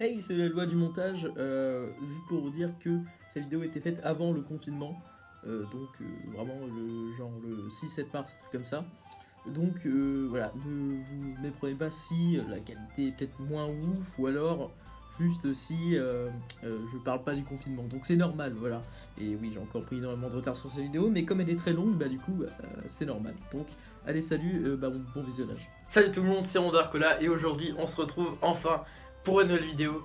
Hey, c'est la loi du montage. Juste pour vous dire que cette vidéo a été faite avant le confinement. Vraiment le genre le 6-7 mars, un truc comme ça. Voilà, ne vous méprenez pas si la qualité est peut-être moins ouf ou alors juste si je parle pas du confinement. Donc c'est normal, voilà. Et oui, j'ai encore pris énormément de retard sur cette vidéo, mais comme elle est très longue, c'est normal. Donc allez, salut, bon visionnage. Salut tout le monde, c'est Rondarcola et aujourd'hui on se retrouve enfin pour une nouvelle vidéo.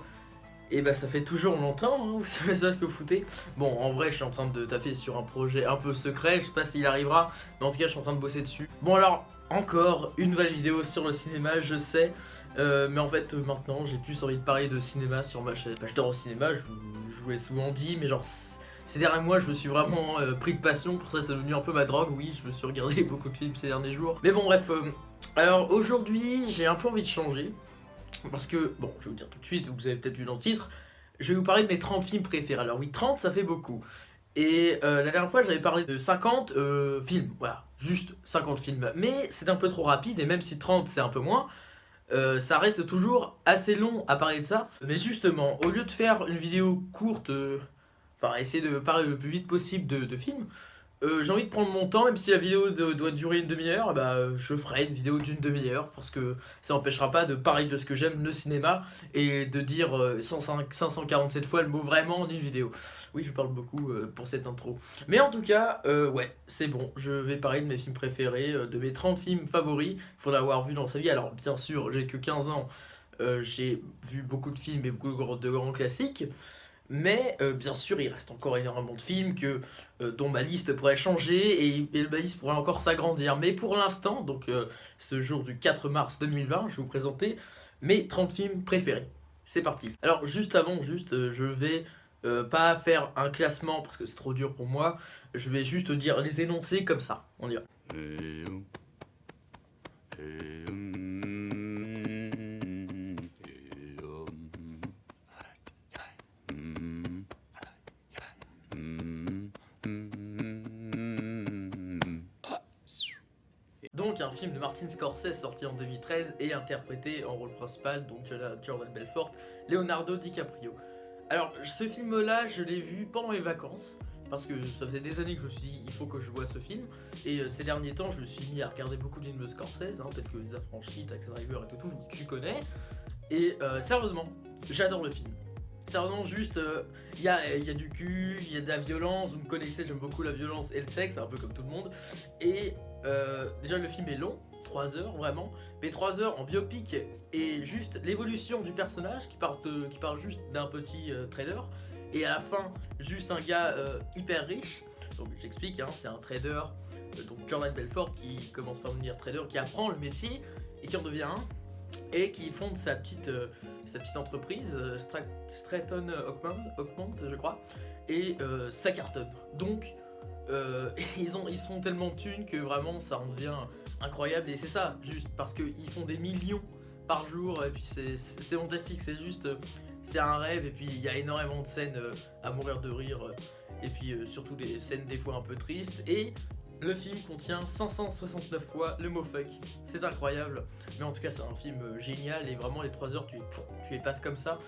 Et bah ça fait toujours longtemps, hein, vous savez pas ce que vous foutez. Bon, en vrai je suis en train de taffer sur un projet un peu secret, je sais pas s'il arrivera, mais en tout cas je suis en train de bosser dessus. Bon alors, encore une nouvelle vidéo sur le cinéma, je sais, mais en fait maintenant j'ai plus envie de parler de cinéma sur ma chaîne. Bah, j'adore au cinéma, je vous l'ai souvent dit, mais genre ces derniers mois je me suis vraiment pris de passion, pour ça c'est devenu un peu ma drogue. Oui, je me suis regardé beaucoup de films ces derniers jours. Mais bon bref, alors aujourd'hui j'ai un peu envie de changer. Parce que, bon, je vais vous dire tout de suite, vous avez peut-être vu dans le titre, je vais vous parler de mes 30 films préférés. Alors oui, 30 ça fait beaucoup. Et la dernière fois j'avais parlé de 50 films, voilà, juste 50 films. Mais c'est un peu trop rapide, et même si 30 c'est un peu moins, ça reste toujours assez long à parler de ça. Mais justement, au lieu de faire une vidéo courte, enfin essayer de parler le plus vite possible de films, j'ai envie de prendre mon temps, même si la vidéo doit durer une demi-heure, je ferai une vidéo d'une demi-heure, parce que ça n'empêchera pas de parler de ce que j'aime, le cinéma, et de dire 547 fois le mot vraiment en une vidéo. Oui, je parle beaucoup pour cette intro. Mais en tout cas, ouais, c'est bon, je vais parler de mes films préférés, de mes 30 films favoris, il faudra avoir vu dans sa vie. Alors bien sûr, j'ai que 15 ans, j'ai vu beaucoup de films et beaucoup de grands classiques. Mais bien sûr, il reste encore énormément de films dont ma liste pourrait changer et ma liste pourrait encore s'agrandir. Mais pour l'instant, ce jour du 4 mars 2020, je vais vous présenter mes 30 films préférés. C'est parti. Alors juste avant, je vais pas faire un classement parce que c'est trop dur pour moi. Je vais juste dire les énoncés comme ça. On y va. Donc un film de Martin Scorsese sorti en 2013 et interprété en rôle principal, donc Jordan Belfort, Leonardo DiCaprio. Alors ce film là je l'ai vu pendant les vacances, parce que ça faisait des années que je me suis dit il faut que je vois ce film, et ces derniers temps je me suis mis à regarder beaucoup de films de Scorsese, tels que Les Affranchis, Taxi Driver et tout, tu connais, et sérieusement j'adore le film. Sérieusement, juste, y a du cul, il y a de la violence, vous me connaissez, j'aime beaucoup la violence et le sexe, un peu comme tout le monde. Et déjà, le film est long, 3 heures vraiment, mais 3 heures en biopic et juste l'évolution du personnage qui part juste d'un petit trader, et à la fin, juste un gars hyper riche. Donc j'explique, c'est un trader, donc Jordan Belfort qui commence par devenir trader, qui apprend le métier et qui en devient un, et qui fonde sa petite entreprise, Stratton Oakmont, je crois, et ça cartonne. Donc, ils se font tellement de thunes que vraiment ça en devient incroyable, et c'est ça, juste parce qu'ils font des millions par jour, et puis c'est fantastique, c'est juste, c'est un rêve, et puis il y a énormément de scènes à mourir de rire, et puis surtout des scènes des fois un peu tristes, et le film contient 569 fois le mot fuck, c'est incroyable, mais en tout cas c'est un film génial, et vraiment les 3 heures tu les passes comme ça.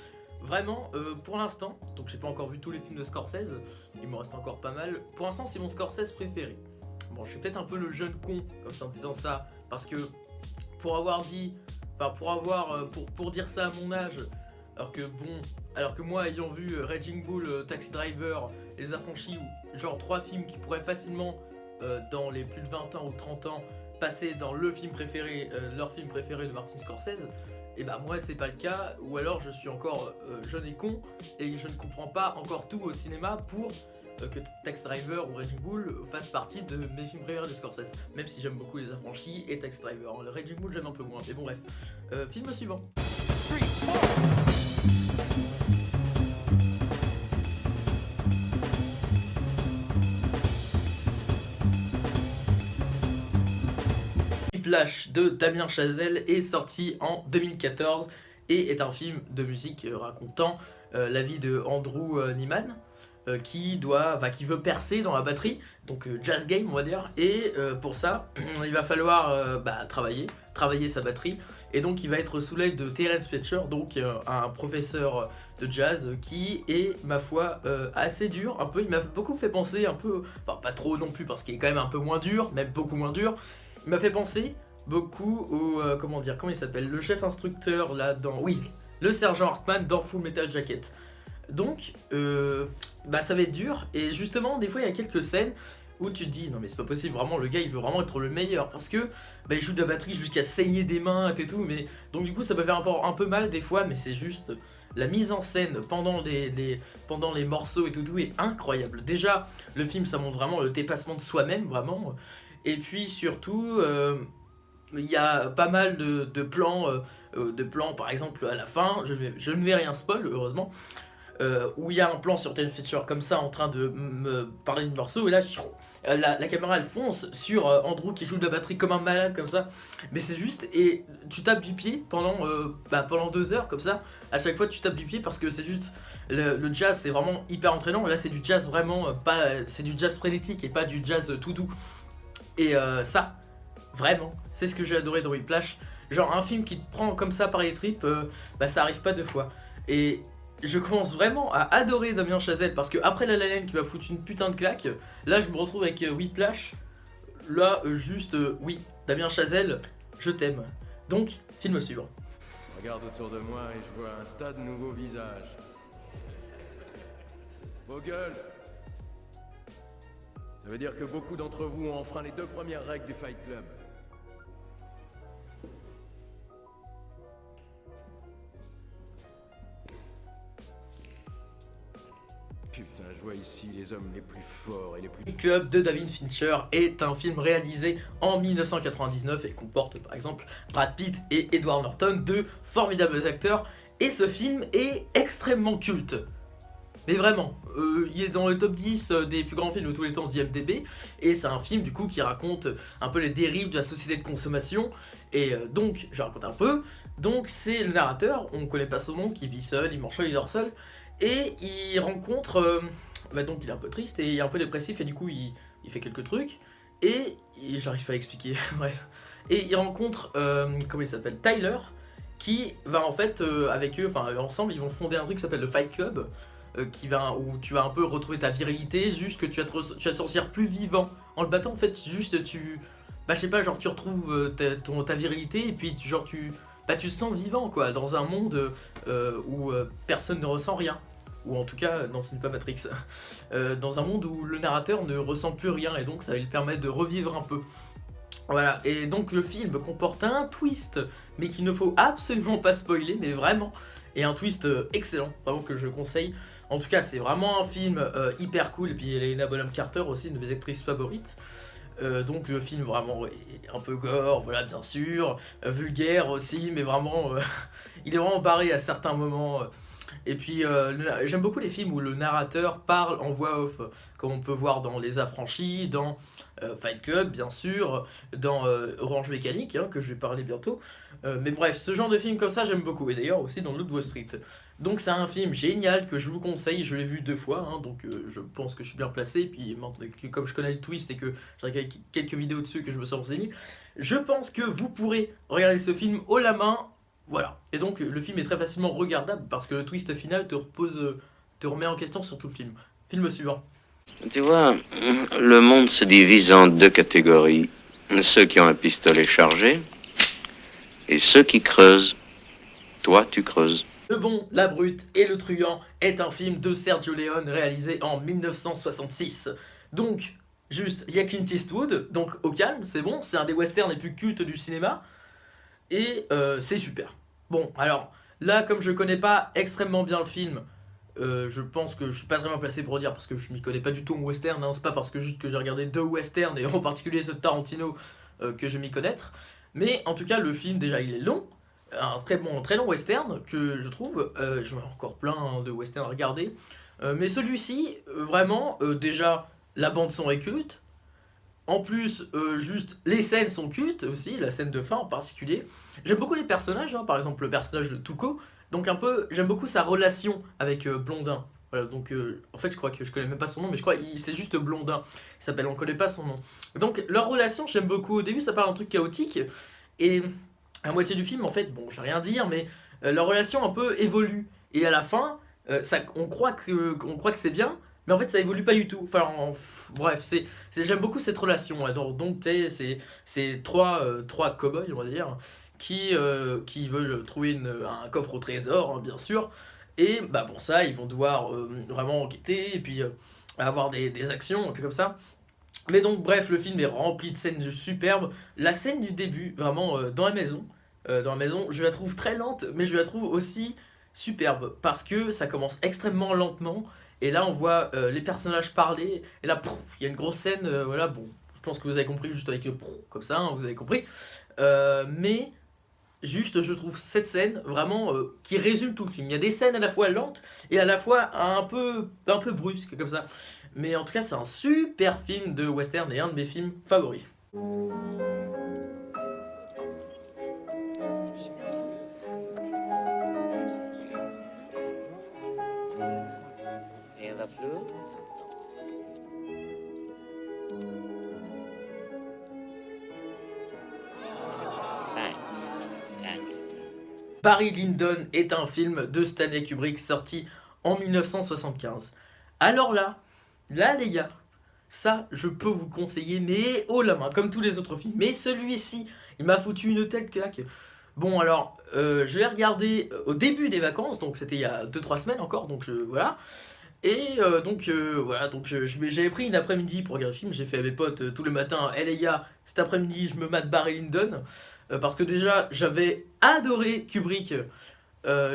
Vraiment, pour l'instant, donc j'ai pas encore vu tous les films de Scorsese, il me reste encore pas mal, pour l'instant c'est mon Scorsese préféré. Bon, je suis peut-être un peu le jeune con comme ça en disant ça, parce que pour dire ça à mon âge, alors que moi ayant vu Raging Bull, Taxi Driver, Les Affranchis, ou genre 3 films qui pourraient facilement dans les plus de 20 ans ou 30 ans passer dans leur film préféré de Martin Scorsese, et moi c'est pas le cas, ou alors je suis encore jeune et con et je ne comprends pas encore tout au cinéma pour que Taxi Driver ou Raging Bull fassent partie de mes films préférés de Scorsese, même si j'aime beaucoup Les Affranchis et Taxi Driver. Le Raging Bull j'aime un peu moins, mais bon bref. Film suivant. Whiplash de Damien Chazelle est sorti en 2014 et est un film de musique racontant la vie de Andrew Neiman, qui veut percer dans la batterie, donc jazz game on va dire, et pour ça il va falloir travailler sa batterie, et donc il va être sous l'œil de Terence Fletcher, donc un professeur de jazz qui est ma foi assez dur, un peu, il m'a beaucoup fait penser un peu, enfin pas trop non plus parce qu'il est quand même un peu moins dur, même beaucoup moins dur, il m'a fait penser beaucoup au, comment il s'appelle, le chef instructeur là dans, oui, le sergent Hartman dans Full Metal Jacket. Donc, ça va être dur, et justement, des fois, il y a quelques scènes où tu te dis, non mais c'est pas possible, vraiment, le gars, il veut vraiment être le meilleur, parce que, il joue de la batterie jusqu'à saigner des mains et tout, mais, donc du coup, ça peut faire un peu mal des fois, mais c'est juste, la mise en scène pendant les morceaux et tout est incroyable. Déjà, le film, ça montre vraiment le dépassement de soi-même, vraiment, et puis surtout, il y a pas mal de plans, par exemple, à la fin, je ne vais rien spoil, heureusement, où il y a un plan sur Terence Fletcher comme ça en train de me parler de morceau, et là la caméra elle fonce sur Andrew qui joue de la batterie comme un malade comme ça, mais c'est juste, et tu tapes du pied pendant 2 heures comme ça, à chaque fois tu tapes du pied parce que c'est juste, le jazz c'est vraiment hyper entraînant, là c'est du jazz vraiment, c'est du jazz frénétique et pas du jazz tout doux, et ça, vraiment, c'est ce que j'ai adoré dans Whiplash, genre un film qui te prend comme ça par les tripes, ça arrive pas 2 fois, et je commence vraiment à adorer Damien Chazelle parce que après La La Land qui m'a foutu une putain de claque, là je me retrouve avec Whiplash, là oui, Damien Chazelle, je t'aime. Donc, film suivant. Je regarde autour de moi et je vois un tas de nouveaux visages. Vos gueules. Ça veut dire que beaucoup d'entre vous ont enfreint les 2 premières règles du Fight Club. Putain, je vois ici les hommes les plus forts et les plus... Fight Club de David Fincher est un film réalisé en 1999 et comporte par exemple Brad Pitt et Edward Norton, 2 formidables acteurs, et ce film est extrêmement culte. Mais vraiment, il est dans le top 10 des plus grands films de tous les temps d'IMDb, et c'est un film du coup qui raconte un peu les dérives de la société de consommation, et donc, je raconte un peu, donc c'est le narrateur, on ne connaît pas son nom, qui vit seul, il mange seul, il dort seul, et il rencontre, donc il est un peu triste et il est un peu dépressif, et du coup il fait quelques trucs, et j'arrive pas à expliquer, bref, et il rencontre, comment il s'appelle, Tyler, qui va en fait, avec eux, enfin ensemble, ils vont fonder un truc qui s'appelle le Fight Club, où tu vas un peu retrouver ta virilité, juste que tu vas te sentir plus vivant en le battant, en fait, juste tu, je sais pas, genre tu retrouves ta virilité, et puis tu te sens vivant quoi, dans un monde où personne ne ressent rien, ou en tout cas, non ce n'est pas Matrix, dans un monde où le narrateur ne ressent plus rien, et donc ça va lui permettre de revivre un peu. Voilà, et donc le film comporte un twist, mais qu'il ne faut absolument pas spoiler, mais vraiment, et un twist excellent, vraiment que je conseille. En tout cas, c'est vraiment un film hyper cool, et puis Helena Bonham Carter aussi, une de mes actrices favorites. Donc le film vraiment est un peu gore, voilà, bien sûr, vulgaire aussi, mais vraiment, il est vraiment barré à certains moments. Et puis j'aime beaucoup les films où le narrateur parle en voix off, comme on peut voir dans Les Affranchis, dans Fight Club bien sûr, dans Orange Mécanique, hein, que je vais parler bientôt. Mais bref, ce genre de film comme ça j'aime beaucoup, et d'ailleurs aussi dans Loup de Wall Street. Donc c'est un film génial que je vous conseille, je l'ai vu 2 fois, hein, donc je pense que je suis bien placé, et puis comme je connais le twist et que j'ai regardé quelques vidéos dessus que je me suis renseigné, je pense que vous pourrez regarder ce film haut la main. Voilà, et donc le film est très facilement regardable parce que le twist final te remet en question sur tout le film. Film suivant. Tu vois, le monde se divise en 2 catégories. Ceux qui ont un pistolet chargé et ceux qui creusent. Toi, tu creuses. Le bon, la brute et le truand est un film de Sergio Leone réalisé en 1966. Donc, juste, il y a Clint Eastwood, donc au calme, c'est bon, c'est un des westerns les plus cultes du cinéma. Et c'est super. Bon, alors, là, comme je connais pas extrêmement bien le film, je pense que je suis pas très bien placé pour dire, parce que je m'y connais pas du tout en western, hein, c'est pas parce que juste que j'ai regardé 2 westerns, et en particulier ce de Tarantino, que je m'y connaître. Mais en tout cas, le film, déjà, il est long, un très long western, que je trouve, j'en ai encore plein de westerns à regarder, mais celui-ci, vraiment, déjà, la bande-son est culte. En plus, juste, les scènes sont cultes aussi, la scène de fin en particulier. J'aime beaucoup les personnages, hein, par exemple le personnage de Tuco. Donc un peu, j'aime beaucoup sa relation avec Blondin. Voilà, donc en fait je crois que je connais même pas son nom, mais je crois qu'il c'est juste Blondin. Il s'appelle, on connaît pas son nom. Donc leur relation, j'aime beaucoup. Au début, ça parle d'un truc chaotique, et à moitié du film, en fait, bon, je vais rien dire, mais leur relation un peu évolue. Et à la fin, on croit que c'est bien, mais en fait ça évolue pas du tout. Enfin, bref, j'aime beaucoup cette relation. Ouais. Donc tu sais, c'est trois cow-boys, on va dire, qui veulent trouver un coffre au trésor, hein, bien sûr. Et bah pour ça, ils vont devoir vraiment enquêter et puis avoir des actions, un truc comme ça. Mais donc, bref, le film est rempli de scènes superbes. La scène du début, vraiment dans la maison, je la trouve très lente, mais je la trouve aussi superbe parce que ça commence extrêmement lentement. Et là, on voit les personnages parler. Et là, il y a une grosse scène. Voilà, bon, je pense que vous avez compris juste avec le comme ça, hein, vous avez compris. Mais juste, je trouve cette scène vraiment qui résume tout le film. Il y a des scènes à la fois lentes et à la fois un peu brusques, comme ça. Mais en tout cas, c'est un super film de western et un de mes films favoris. Et va plus. Barry Lyndon est un film de Stanley Kubrick sorti en 1975. Alors là les gars, ça je peux vous le conseiller, mais haut la main, comme tous les autres films. Mais celui-ci, il m'a foutu une telle claque. Bon alors, je l'ai regardé au début des vacances, donc c'était il y a 2-3 semaines encore, donc voilà. Et voilà, donc j'avais pris une après-midi pour regarder le film, j'ai fait à mes potes tous les matins, les gars, cet après-midi je me mate Barry Lyndon, parce que déjà j'avais adoré Kubrick,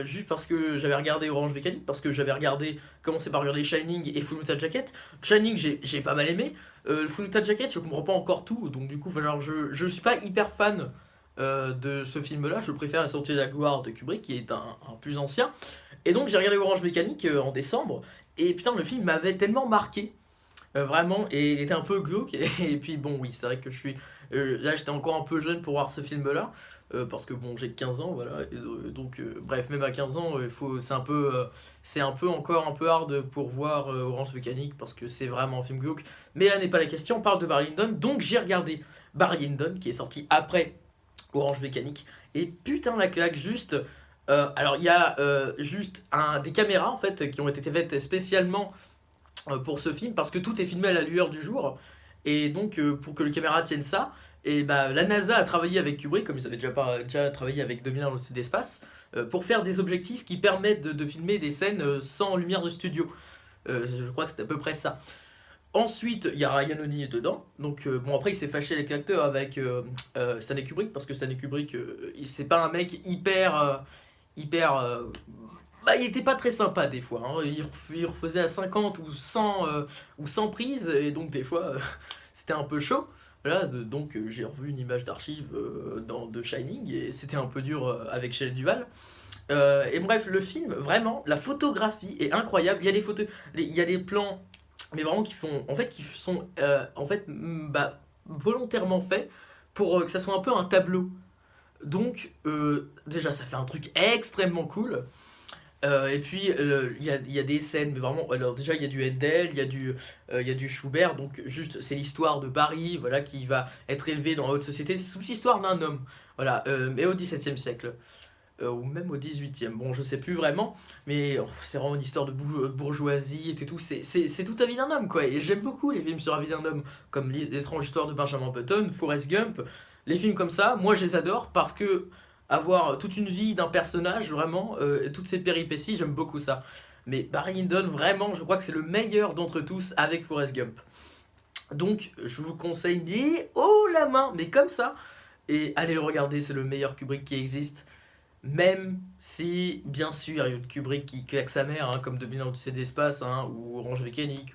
juste parce que j'avais regardé Orange Mécanique, parce que j'avais commencé par regarder Shining et Full Metal Jacket. Shining j'ai pas mal aimé, Full Metal Jacket je comprends pas encore tout, donc du coup alors, je suis pas hyper fan de ce film là, je préfère La Sortie de la Gloire de Kubrick qui est un plus ancien. Et donc j'ai regardé Orange Mécanique en décembre, et putain le film m'avait tellement marqué, vraiment, et il était un peu glauque, et puis bon oui c'est vrai que là j'étais encore un peu jeune pour voir ce film là, parce que bon j'ai 15 ans voilà, et, donc bref même à 15 ans c'est un peu encore un peu hard pour voir Orange Mécanique, parce que c'est vraiment un film glauque, mais là n'est pas la question, on parle de Barry Lyndon, donc j'ai regardé Barry Lyndon qui est sorti après Orange Mécanique, et putain la claque, juste alors il y a juste des caméras en fait qui ont été faites spécialement pour ce film, parce que tout est filmé à la lueur du jour, et donc pour que les caméras tiennent ça, et bah, la NASA a travaillé avec Kubrick, comme ils avaient déjà travaillé avec 2001 l'Odyssée de l'espace, pour faire des objectifs qui permettent de filmer des scènes sans lumière de studio. Je crois que c'est à peu près ça. Ensuite, il y a Ryan O'Neal dedans. Donc, bon, après, il s'est fâché avec l'acteur, avec Stanley Kubrick, parce que Stanley Kubrick, c'est pas un mec hyper. Bah, il était pas très sympa des fois. Hein. Il refaisait à 50 ou 100 prises, et donc des fois, c'était un peu chaud. Voilà, donc j'ai revu une image d'archive de Shining, et c'était un peu dur avec Shelley Duvall. Et bref, le film, vraiment, la photographie est incroyable. Il y a des photos, il y a des plans, mais vraiment qui sont bah, volontairement faits pour que ça soit un peu un tableau. Donc déjà ça fait un truc extrêmement cool. Et puis il y a des scènes, mais vraiment, alors déjà il y a du Handel, il y a du Schubert, donc juste c'est l'histoire de Barry, voilà, qui va être élevé dans la haute société, c'est toute l'histoire d'un homme, voilà, mais au XVIIe siècle. Ou même au 18e, bon je sais plus vraiment, mais c'est vraiment une histoire de bourgeoisie et tout, c'est toute la vie d'un homme quoi, et j'aime beaucoup les films sur la vie d'un homme, comme L'étrange histoire de Benjamin Button, Forrest Gump, les films comme ça, moi je les adore, parce que avoir toute une vie d'un personnage, vraiment, toutes ses péripéties, j'aime beaucoup ça. Mais Barry Lyndon, vraiment, je crois que c'est le meilleur d'entre tous avec Forrest Gump. Donc je vous conseille, mais haut la main, mais comme ça, et allez le regarder, c'est le meilleur Kubrick qui existe. Même si, bien sûr, il y a Kubrick qui claque sa mère, hein, comme 2001 l'Odyssée de l'espace, hein, ou Orange Mécanique,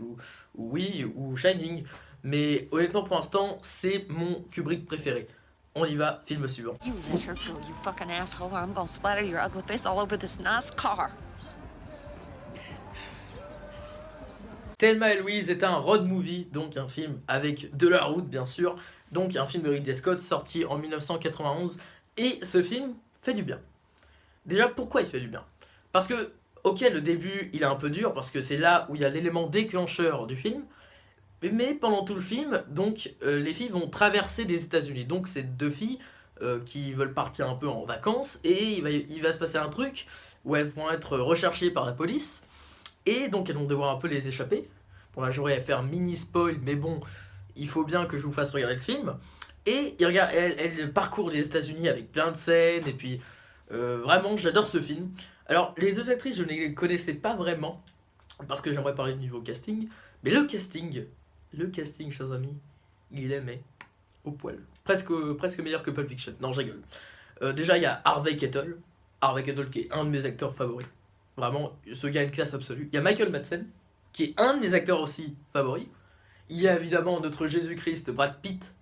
ou Shining. Mais honnêtement, pour l'instant, c'est mon Kubrick préféré. On y va, film suivant. You let her go, you fucking asshole, or I'm gonna splatter your ugly face all over this nice car. Thelma et Louise est un road movie, donc un film avec de la route, bien sûr. Donc un film de Ridley Scott sorti en 1991. Et ce film fait du bien. Déjà, pourquoi il fait du bien ? Parce que ok, le début il est un peu dur parce que c'est là où il y a l'élément déclencheur du film, mais pendant tout le film, donc les filles vont traverser les États-Unis. Donc c'est deux filles qui veulent partir un peu en vacances et il va se passer un truc où elles vont être recherchées par la police et donc elles vont devoir un peu les échapper. Bon là j'aurais à faire mini spoil, mais bon, il faut bien que je vous fasse regarder le film. Et elle parcourt les États-Unis avec plein de scènes et puis vraiment j'adore ce film. Alors les deux actrices je ne les connaissais pas vraiment parce que j'aimerais parler du niveau casting, mais le casting chers amis, il est mais au poil. Presque meilleur que Pulp Fiction. Non, je rigole. Déjà, il y a Harvey Keitel. Harvey Keitel qui est un de mes acteurs favoris. Vraiment, ce gars a une classe absolue. Il y a Michael Madsen, qui est un de mes acteurs aussi favoris. Il y a évidemment notre Jésus-Christ, Brad Pitt,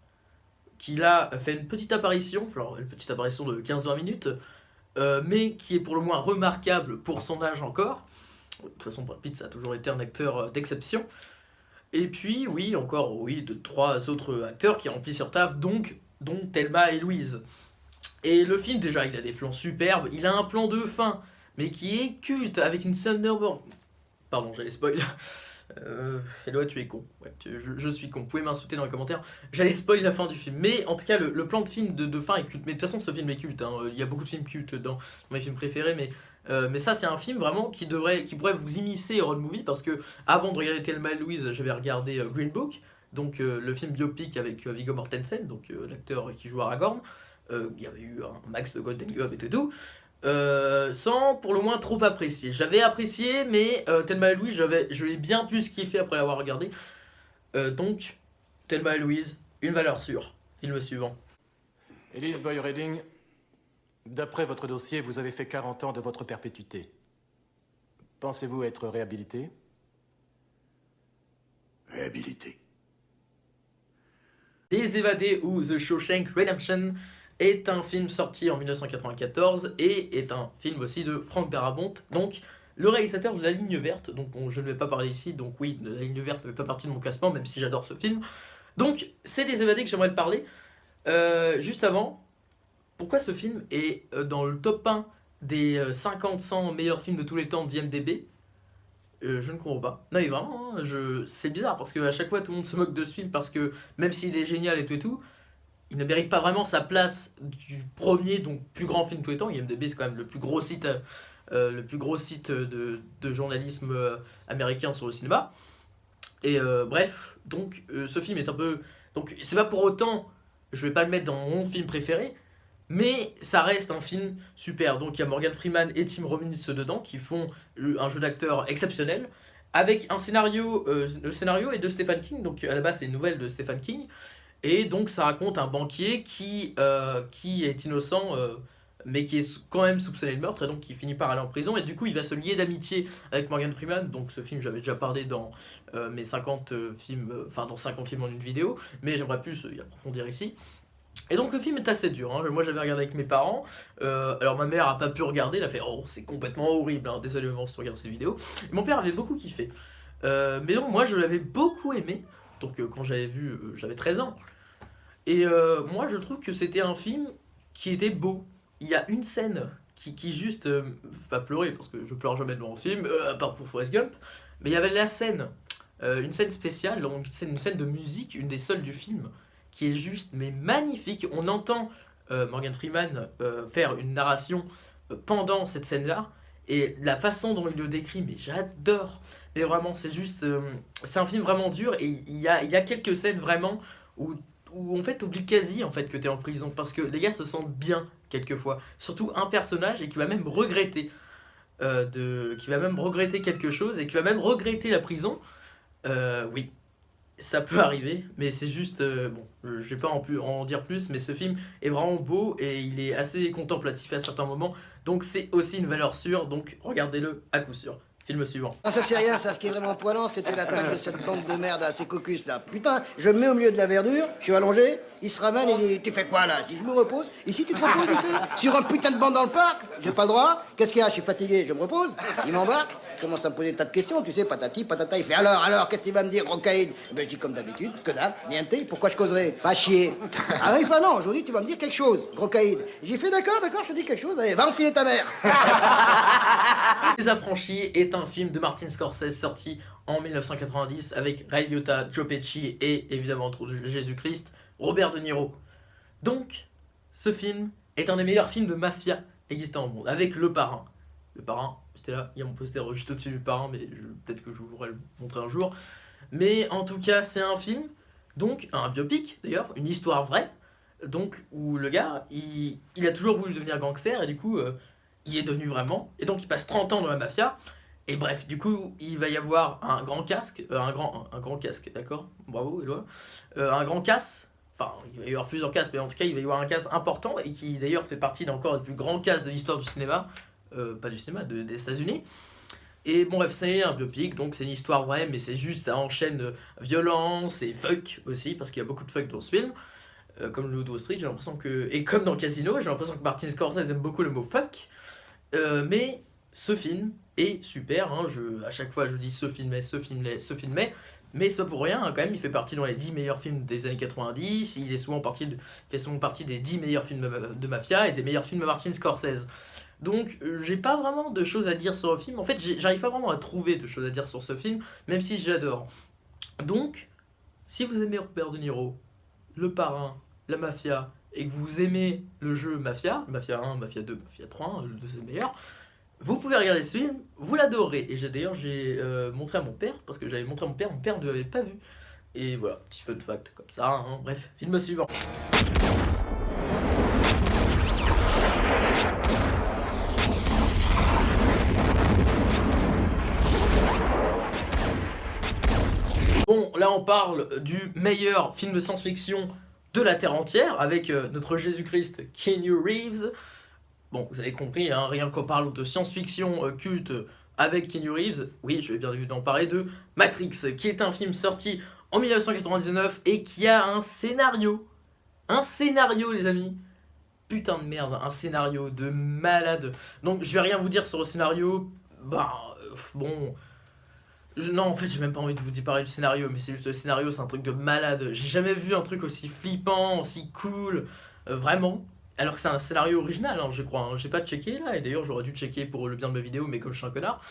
qui là fait une petite apparition, alors une petite apparition de 15-20 minutes, mais qui est pour le moins remarquable pour son âge encore. De toute façon, Brad Pitt, ça a toujours été un acteur d'exception. Et puis, oui, encore, oui, de 3 autres acteurs qui remplissent leur taf, dont Thelma et Louise. Et le film, déjà, il a des plans superbes, il a un plan de fin, mais qui est culte, avec une Thunderbird. Pardon, j'allais spoil. Eloi, tu es con. Ouais, je suis con. Vous pouvez m'insulter dans les commentaires. J'allais spoil la fin du film. Mais en tout cas, le plan de film de fin est culte. Mais de toute façon, ce film est culte. Hein. Il y a beaucoup de films cultes dans mes films préférés, mais ça c'est un film vraiment qui pourrait vous immiscer road movie parce que avant de regarder Thelma et Louise j'avais regardé Green Book, donc le film biopic avec Viggo Mortensen, donc l'acteur qui joue Aragorn, il y avait eu un max de Golden Globe et tout, sans pour le moins trop apprécier. J'avais apprécié mais Thelma et Louise je l'ai bien plus kiffé après l'avoir regardé, donc Thelma et Louise, une valeur sûre. Film suivant. Elise Boy-Redding, d'après votre dossier, vous avez fait 40 ans de votre perpétuité. Pensez-vous être réhabilité? Réhabilité. Les Évadés ou The Shawshank Redemption est un film sorti en 1994 et est un film aussi de Frank Darabont, donc le réalisateur de La Ligne Verte, donc je ne vais pas parler ici, donc oui, La Ligne Verte ne fait pas partie de mon classement, même si j'adore ce film. Donc c'est Les Évadés que j'aimerais te parler. Juste avant, pourquoi ce film est dans le top 1 des 50-100 meilleurs films de tous les temps d'IMDb? Je ne comprends pas. Non mais vraiment, hein, c'est bizarre parce qu'à chaque fois tout le monde se moque de ce film parce que même s'il est génial et tout, il ne mérite pas vraiment sa place du premier, donc plus grand film de tous les temps. IMDb c'est quand même le plus gros site, de journalisme américain sur le cinéma. Et bref, donc ce film est un peu... Donc c'est pas pour autant, je vais pas le mettre dans mon film préféré, mais ça reste un film super. Donc il y a Morgan Freeman et Tim Robbins dedans qui font un jeu d'acteur exceptionnel avec un scénario, le scénario est de Stephen King, donc à la base c'est une nouvelle de Stephen King, et donc ça raconte un banquier qui est innocent mais qui est quand même soupçonné de meurtre et donc qui finit par aller en prison, et du coup il va se lier d'amitié avec Morgan Freeman. Donc ce film j'avais déjà parlé dans mes 50 films, dans 50 films en une vidéo, mais j'aimerais plus y approfondir ici. Et donc le film est assez dur, hein. Moi j'avais regardé avec mes parents, alors ma mère a pas pu regarder, elle a fait oh c'est complètement horrible, hein. Désolé maman si tu regardes cette vidéo. Et mon père avait beaucoup kiffé, mais non, moi je l'avais beaucoup aimé, donc quand j'avais vu, j'avais 13 ans, et moi je trouve que c'était un film qui était beau. Il y a une scène qui juste, pas pleurer parce que je pleure jamais devant un film, à part pour Forrest Gump, mais il y avait la scène, une scène spéciale, donc une scène de musique, une des seules du film, qui est juste mais magnifique. On entend Morgan Freeman faire une narration pendant cette scène-là, et la façon dont il le décrit, mais j'adore. Mais vraiment, c'est juste, c'est un film vraiment dur, et il y a quelques scènes vraiment où en fait t'oublies quasi en fait que t'es en prison, parce que les gars se sentent bien quelquefois, surtout un personnage, et qui va même regretter quelque chose, et qui va même regretter la prison. Oui, ça peut arriver, mais c'est juste, bon, je vais pas en dire plus, mais ce film est vraiment beau et il est assez contemplatif à certains moments, donc c'est aussi une valeur sûre, donc regardez-le à coup sûr. Film suivant. Ah, ça c'est rien, ça, ce qui est vraiment poilant, c'était l'attaque de cette bande de merde à ces caucus là. Putain, je me mets au milieu de la verdure, je suis allongé, il se ramène et il dit, tu fais quoi là? Je dis, je me repose. Ici, tu te reposes, il fait. Sur un putain de banc dans le parc, j'ai pas le droit. Qu'est-ce qu'il y a? Je suis fatigué, je me repose. Il m'embarque, Je commence à me poser des tas de questions, tu sais, patati, patata. Il fait alors, qu'est-ce qu'il va me dire, Rocaïde? Ben, je dis comme d'habitude, que dalle, niente, pourquoi je causerais? Pas chier. Ah oui, enfin non, aujourd'hui, tu vas me dire quelque chose, Rocaïde. J'ai fait d'accord, je te dis quelque chose, allez, va enfiler ta mère. Les Affranchis est un film de Martin Scorsese sorti en 1990 avec Ray Liotta, Joe Pesci et évidemment autour de Jésus-Christ, Robert De Niro. Donc, ce film est un des meilleurs films de mafia existant au monde, avec Le Parrain. Le Parrain, c'était là, il y a mon poster juste au-dessus du Parrain, mais peut-être que je vous pourrai le montrer un jour. Mais en tout cas, c'est un film, donc un biopic d'ailleurs, une histoire vraie, donc où le gars, il a toujours voulu devenir gangster et du coup, il est devenu vraiment, et donc il passe 30 ans dans la mafia. Et bref, du coup, il va y avoir un grand casque, un grand casque, d'accord, bravo Éloi, un grand casse. Enfin, il va y avoir plusieurs casques, mais en tout cas, il va y avoir un casque important et qui d'ailleurs fait partie d'encore des plus grands casques de l'histoire du cinéma, pas du cinéma, des États-Unis. Et bon, bref, c'est un biopic, donc c'est une histoire vraie, mais c'est juste, ça enchaîne violence et fuck aussi, parce qu'il y a beaucoup de fuck dans ce film. Comme le Wall Street, j'ai l'impression que. Et comme dans Casino, j'ai l'impression que Martin Scorsese aime beaucoup le mot fuck. Mais ce film est super, hein, à chaque fois je dis ce film est. Mais ça pour rien, hein, quand même, il fait partie dans les 10 meilleurs films des années 90, il fait souvent partie des 10 meilleurs films de mafia et des meilleurs films de Martin Scorsese. Donc j'ai pas vraiment de choses à dire sur le film, en fait j'arrive pas vraiment à trouver de choses à dire sur ce film, même si j'adore. Donc, si vous aimez Robert De Niro, Le Parrain, la mafia, et que vous aimez le jeu Mafia 1, Mafia 2, Mafia 3, le deuxième meilleur, vous pouvez regarder ce film, vous l'adorez. Et j'ai montré à mon père, parce que j'avais montré à mon père ne l'avait pas vu. Et voilà, petit fun fact comme ça, hein. Bref, film suivant. Bon, là on parle du meilleur film de science-fiction de la Terre entière, avec notre Jésus-Christ, Keanu Reeves. Bon, vous avez compris, hein, rien qu'on parle de science-fiction culte avec Keanu Reeves, oui, je vais bien évidemment parler de Matrix, qui est un film sorti en 1999 et qui a un scénario. Un scénario, les amis. Putain de merde, un scénario de malade. Donc, je vais rien vous dire sur le scénario. Bon. Non, en fait, j'ai même pas envie de vous parler du scénario, mais c'est juste le scénario, c'est un truc de malade. J'ai jamais vu un truc aussi flippant, aussi cool. Vraiment. Alors que c'est un scénario original, hein, je crois. Hein. J'ai pas checké là, et d'ailleurs j'aurais dû checker pour le bien de ma vidéo, mais comme je suis un connard.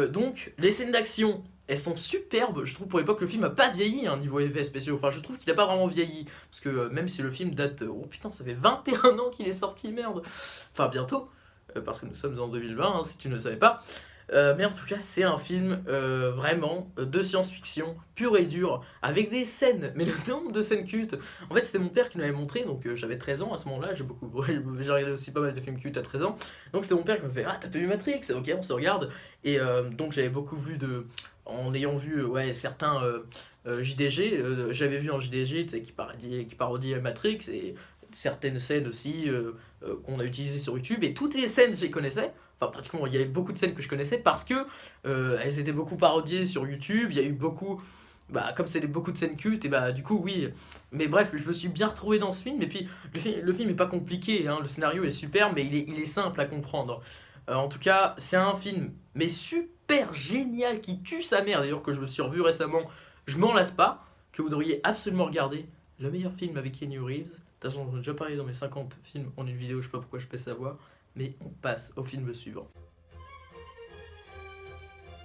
Donc, les scènes d'action, elles sont superbes. Je trouve pour l'époque, le film a pas vieilli, hein, niveau effets spéciaux. Enfin, je trouve qu'il a pas vraiment vieilli. Parce que même si le film date. Oh putain, ça fait 21 ans qu'il est sorti, merde. Enfin, bientôt. Parce que nous sommes en 2020, hein, si tu ne le savais pas. Mais en tout cas, c'est un film vraiment de science-fiction pur et dur, avec des scènes, mais le nombre de scènes cultes. En fait, c'était mon père qui me l'avait montré, donc j'avais 13 ans à ce moment-là. J'ai regardé aussi pas mal de films cultes à 13 ans. Donc c'était mon père qui me fait ah, t'as pas vu Matrix? Ok, on se regarde. Et donc j'avais beaucoup vu en ayant vu certains JDG, j'avais vu un JDG qui parodie Matrix et certaines scènes aussi qu'on a utilisées sur YouTube, et toutes les scènes je les connaissais. Enfin, pratiquement, il y avait beaucoup de scènes que je connaissais parce que elles étaient beaucoup parodiées sur YouTube. Il y a eu beaucoup. Comme c'est beaucoup de scènes cultes, et du coup, oui. Mais bref, je me suis bien retrouvé dans ce film. Et puis, le film est pas compliqué, hein, le scénario est super, mais il est simple à comprendre. En tout cas, c'est un film, mais super génial, qui tue sa mère. D'ailleurs, que je me suis revu récemment, je m'en lasse pas. Que vous devriez absolument regarder. Le meilleur film avec Keanu Reeves. De toute façon, j'en ai déjà parlé dans mes 50 films en une vidéo, je sais pas pourquoi je pèse sa voix. Mais on passe au film suivant.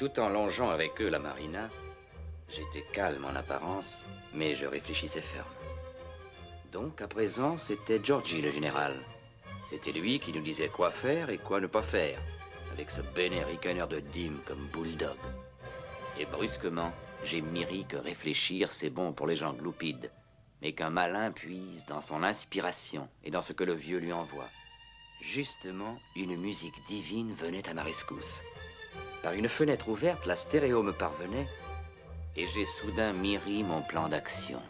Tout en longeant avec eux la marina, j'étais calme en apparence, mais je réfléchissais ferme. Donc, à présent, c'était Georgie le général. C'était lui qui nous disait quoi faire et quoi ne pas faire, avec ce bénéricaneur de dîmes comme bulldog. Et brusquement, j'ai miri que réfléchir, c'est bon pour les gens gloupides, mais qu'un malin puise dans son inspiration et dans ce que le vieux lui envoie. Justement, une musique divine venait à ma rescousse. Par une fenêtre ouverte, la stéréo me parvenait, et j'ai soudain miri mon plan d'action.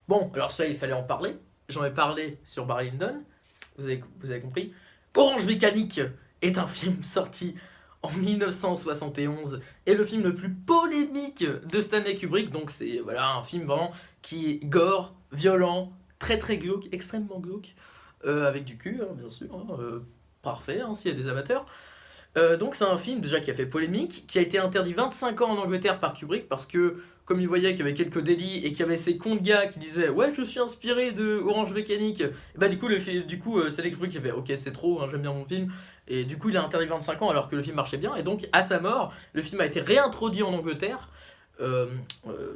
Bon, alors ça, il fallait en parler. J'en ai parlé sur Barry Lyndon, vous avez compris. Orange Mécanique est un film sorti en 1971, et le film le plus polémique de Stanley Kubrick. Donc c'est un film vraiment qui est gore, violent, très très glauque, extrêmement glauque. Avec du cul, hein, bien sûr, parfait, hein, s'il y a des amateurs. Donc c'est un film déjà qui a fait polémique, qui a été interdit 25 ans en Angleterre par Kubrick parce que comme il voyait qu'il y avait quelques délits et qu'il y avait ces cons de gars qui disaient ouais je suis inspiré de Orange Mécanique, et bah du coup Stanley Kubrick il fait ok c'est trop, hein, j'aime bien mon film, et du coup il a interdit 25 ans alors que le film marchait bien, et donc à sa mort le film a été réintroduit en Angleterre.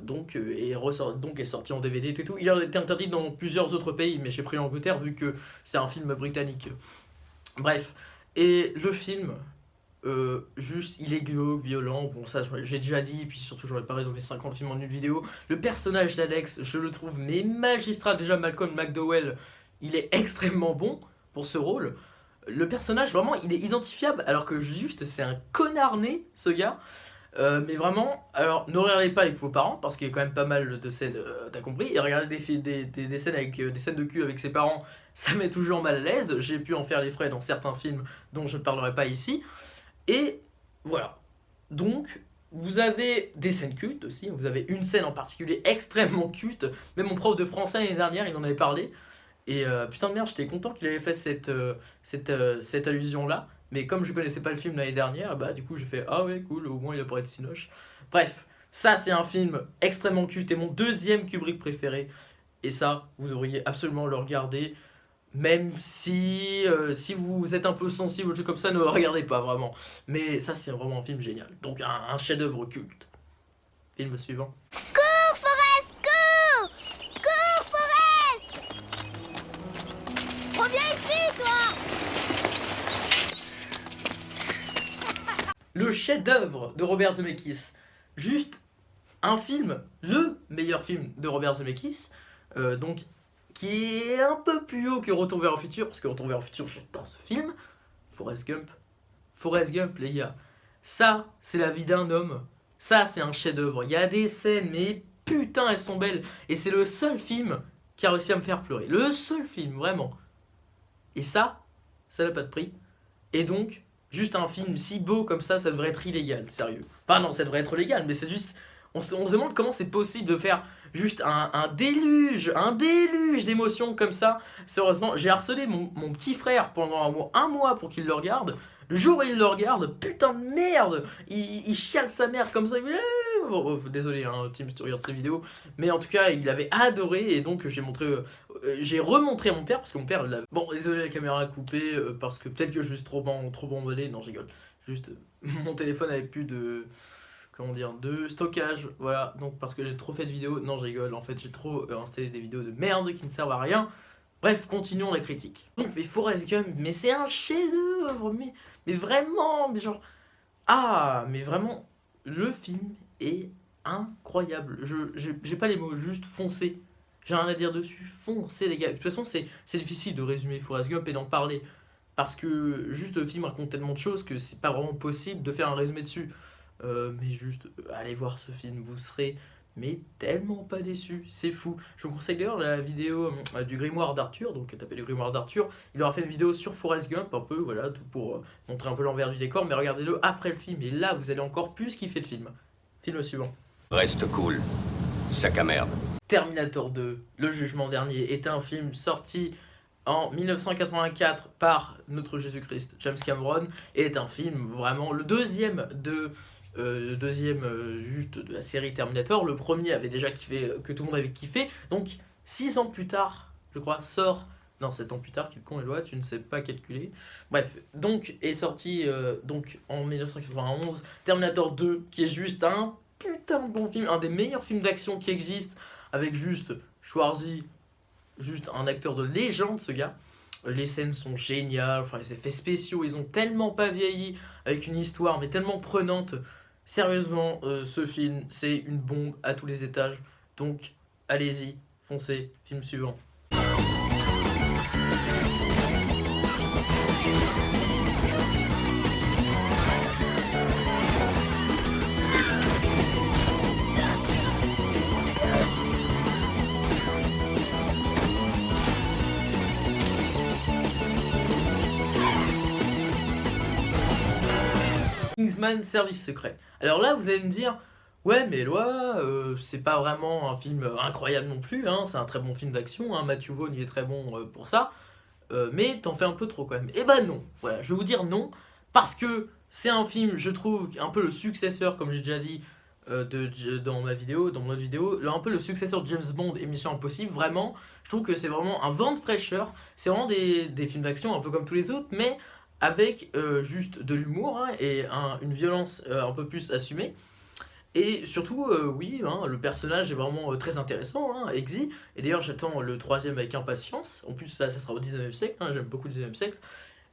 Donc est sorti en DVD et tout. Il a été interdit dans plusieurs autres pays, mais j'ai pris l'Angleterre vu que c'est un film britannique. Bref, et le film, juste il est violent, bon ça j'ai déjà dit, puis surtout j'en ai parlé dans mes 50 films en une vidéo. Le personnage d'Alex, je le trouve mais magistral. Déjà Malcolm McDowell, il est extrêmement bon pour ce rôle. Le personnage vraiment il est identifiable alors que juste c'est un connard né ce gars. Mais vraiment, alors ne regardez pas avec vos parents parce qu'il y a quand même pas mal de scènes, t'as compris, et regardez des scènes avec des scènes de cul avec ses parents, ça met toujours mal à l'aise. J'ai pu en faire les frais dans certains films dont je ne parlerai pas ici. Et voilà. Donc, vous avez des scènes cultes aussi, vous avez une scène en particulier extrêmement culte, même mon prof de français l'année dernière il en avait parlé. Et putain de merde, j'étais content qu'il avait fait cette allusion-là. Mais comme je connaissais pas le film l'année dernière, bah du coup j'ai fait ah ouais cool, au moins il a pas été si moche. Bref, ça c'est un film extrêmement culte et mon deuxième Kubrick préféré. Et ça, vous devriez absolument le regarder. Même si vous êtes un peu sensible aux trucs comme ça, ne le regardez pas vraiment. Mais ça c'est vraiment un film génial. Donc un chef-d'œuvre culte. Film suivant. Cours, Forrest, cours! Cours, Forrest! Reviens ici, toi! Le chef-d'œuvre de Robert Zemeckis. Juste un film, le meilleur film de Robert Zemeckis, donc qui est un peu plus haut que Retour vers le futur, parce que Retour vers le futur, j'adore ce film. Forrest Gump. Forrest Gump, les gars. Ça, c'est la vie d'un homme. Ça, c'est un chef-d'œuvre. Il y a des scènes, mais putain, elles sont belles. Et c'est le seul film qui a réussi à me faire pleurer. Le seul film, vraiment. Et ça n'a pas de prix. Et donc, juste un film si beau comme ça devrait être illégal, sérieux. Enfin non, ça devrait être légal, mais c'est juste... On se demande comment c'est possible de faire juste un déluge d'émotions comme ça. Sérieusement, j'ai harcelé mon petit frère pendant un mois pour qu'il le regarde. Le jour où il le regarde, putain de merde, il chiale sa mère comme ça. Désolé, hein, Tim, si tu regardes cette vidéo. Mais en tout cas, il avait adoré et donc j'ai remontré à mon père parce que mon père l'avait. Bon, désolé, la caméra a coupé parce que peut-être que je me suis trop emballé. Non, je rigole. Juste, mon téléphone avait plus de stockage, voilà, donc parce que j'ai trop fait de vidéos, non je rigole, en fait j'ai trop installé des vidéos de merde qui ne servent à rien. Bref, continuons la critique. Donc, mais Forrest Gump, mais c'est un chef-d'œuvre, mais vraiment, mais genre, mais vraiment, le film est incroyable. J'ai pas les mots, juste foncez. J'ai rien à dire dessus, foncez les gars. De toute façon, c'est difficile de résumer Forrest Gump et d'en parler, parce que juste le film raconte tellement de choses que c'est pas vraiment possible de faire un résumé dessus. Mais juste allez voir ce film, vous serez mais tellement pas déçus, c'est fou. Je vous conseille d'ailleurs la vidéo du Grimoire d'Arthur, donc tapez le Grimoire d'Arthur, il aura fait une vidéo sur Forrest Gump un peu, voilà, tout pour montrer un peu l'envers du décor, mais regardez-le après le film et là vous allez encore plus kiffer le film. Film suivant. Reste cool, sac à merde. Terminator 2, Le Jugement Dernier, est un film sorti en 1984 par notre Jésus-Christ, James Cameron, et est un film vraiment le deuxième juste de la série Terminator. Le premier avait déjà kiffé, que tout le monde avait kiffé, donc 6 ans plus tard je crois sort, non 7 ans plus tard, quel con est loi, tu ne sais pas calculer, bref, donc est sorti donc en 1991 Terminator 2, qui est juste un putain de bon film, un des meilleurs films d'action qui existent, avec juste Schwarzy, juste un acteur de légende ce gars. Les scènes sont géniales, enfin les effets spéciaux ils ont tellement pas vieilli, avec une histoire mais tellement prenante. Sérieusement, ce film, c'est une bombe à tous les étages. Donc, allez-y, foncez, film suivant. Kingsman Service Secret. Alors là, vous allez me dire, ouais, mais Eloi, c'est pas vraiment un film incroyable non plus, hein, c'est un très bon film d'action, hein, Matthew Vaughn il est très bon pour ça, mais t'en fais un peu trop quand même. Et bah non, voilà, je vais vous dire non, parce que c'est un film, je trouve, un peu le successeur, comme j'ai déjà dit dans mon autre vidéo, là, un peu le successeur de James Bond et Mission Impossible. Vraiment, je trouve que c'est vraiment un vent de fraîcheur. C'est vraiment des films d'action un peu comme tous les autres, mais avec juste de l'humour, hein, et une violence un peu plus assumée. Et surtout, oui, hein, le personnage est vraiment très intéressant, hein, Eggsy. Et d'ailleurs, j'attends le 3e avec impatience. En plus, ça sera au 19e siècle, hein, j'aime beaucoup le 19e siècle.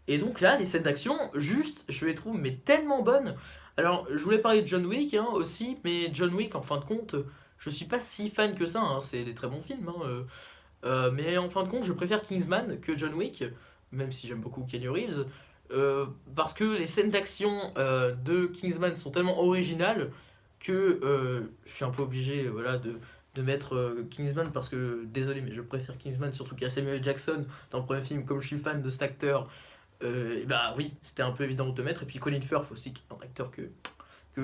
Et donc là, les scènes d'action, juste, je les trouve mais tellement bonnes. Alors, je voulais parler de John Wick, hein, aussi, mais John Wick, en fin de compte, je suis pas si fan que ça, hein, c'est des très bons films, hein, mais en fin de compte, je préfère Kingsman que John Wick, même si j'aime beaucoup Keanu Reeves, parce que les scènes d'action de Kingsman sont tellement originales que je suis un peu obligé, voilà, de mettre Kingsman, parce que, désolé, mais je préfère Kingsman, surtout qu'il y a Samuel Jackson dans le premier film, comme je suis fan de cet acteur. Et bah oui, c'était un peu évident de te mettre. Et puis Colin Firth aussi, qui est un acteur que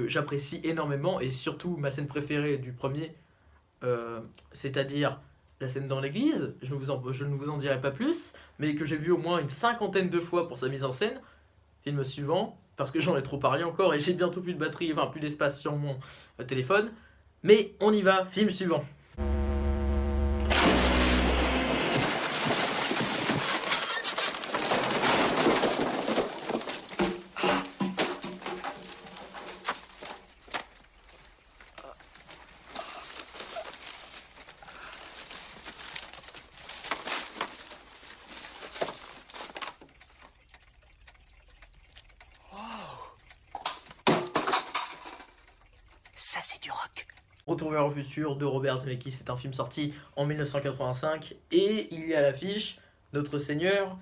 j'apprécie énormément. Et surtout, ma scène préférée du premier, c'est-à-dire la scène dans l'église, je ne vous en dirai pas plus, mais que j'ai vu au moins une 50aine de fois pour sa mise en scène. Film suivant, parce que j'en ai trop parlé encore et j'ai bientôt plus de batterie, enfin plus d'espace sur mon téléphone. Mais on y va, film suivant. Ça, c'est du rock. Retour vers le futur de Robert Zemeckis, c'est un film sorti en 1985 et il y a à l'affiche notre seigneur,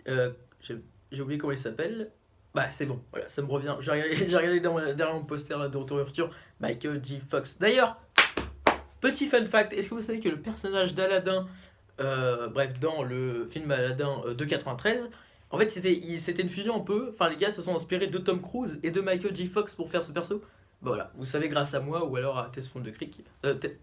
j'ai oublié comment il s'appelle, bah c'est bon, voilà, ça me revient, j'ai regardé derrière mon poster là, de Retour vers le futur, Michael J. Fox. D'ailleurs, petit fun fact, est-ce que vous savez que le personnage d'Aladin, dans le film Aladin de 93, en fait c'était une fusion un peu, enfin les gars se sont inspirés de Tom Cruise et de Michael J. Fox pour faire ce perso. Bah voilà, vous savez grâce à moi ou alors à Tales from the Click,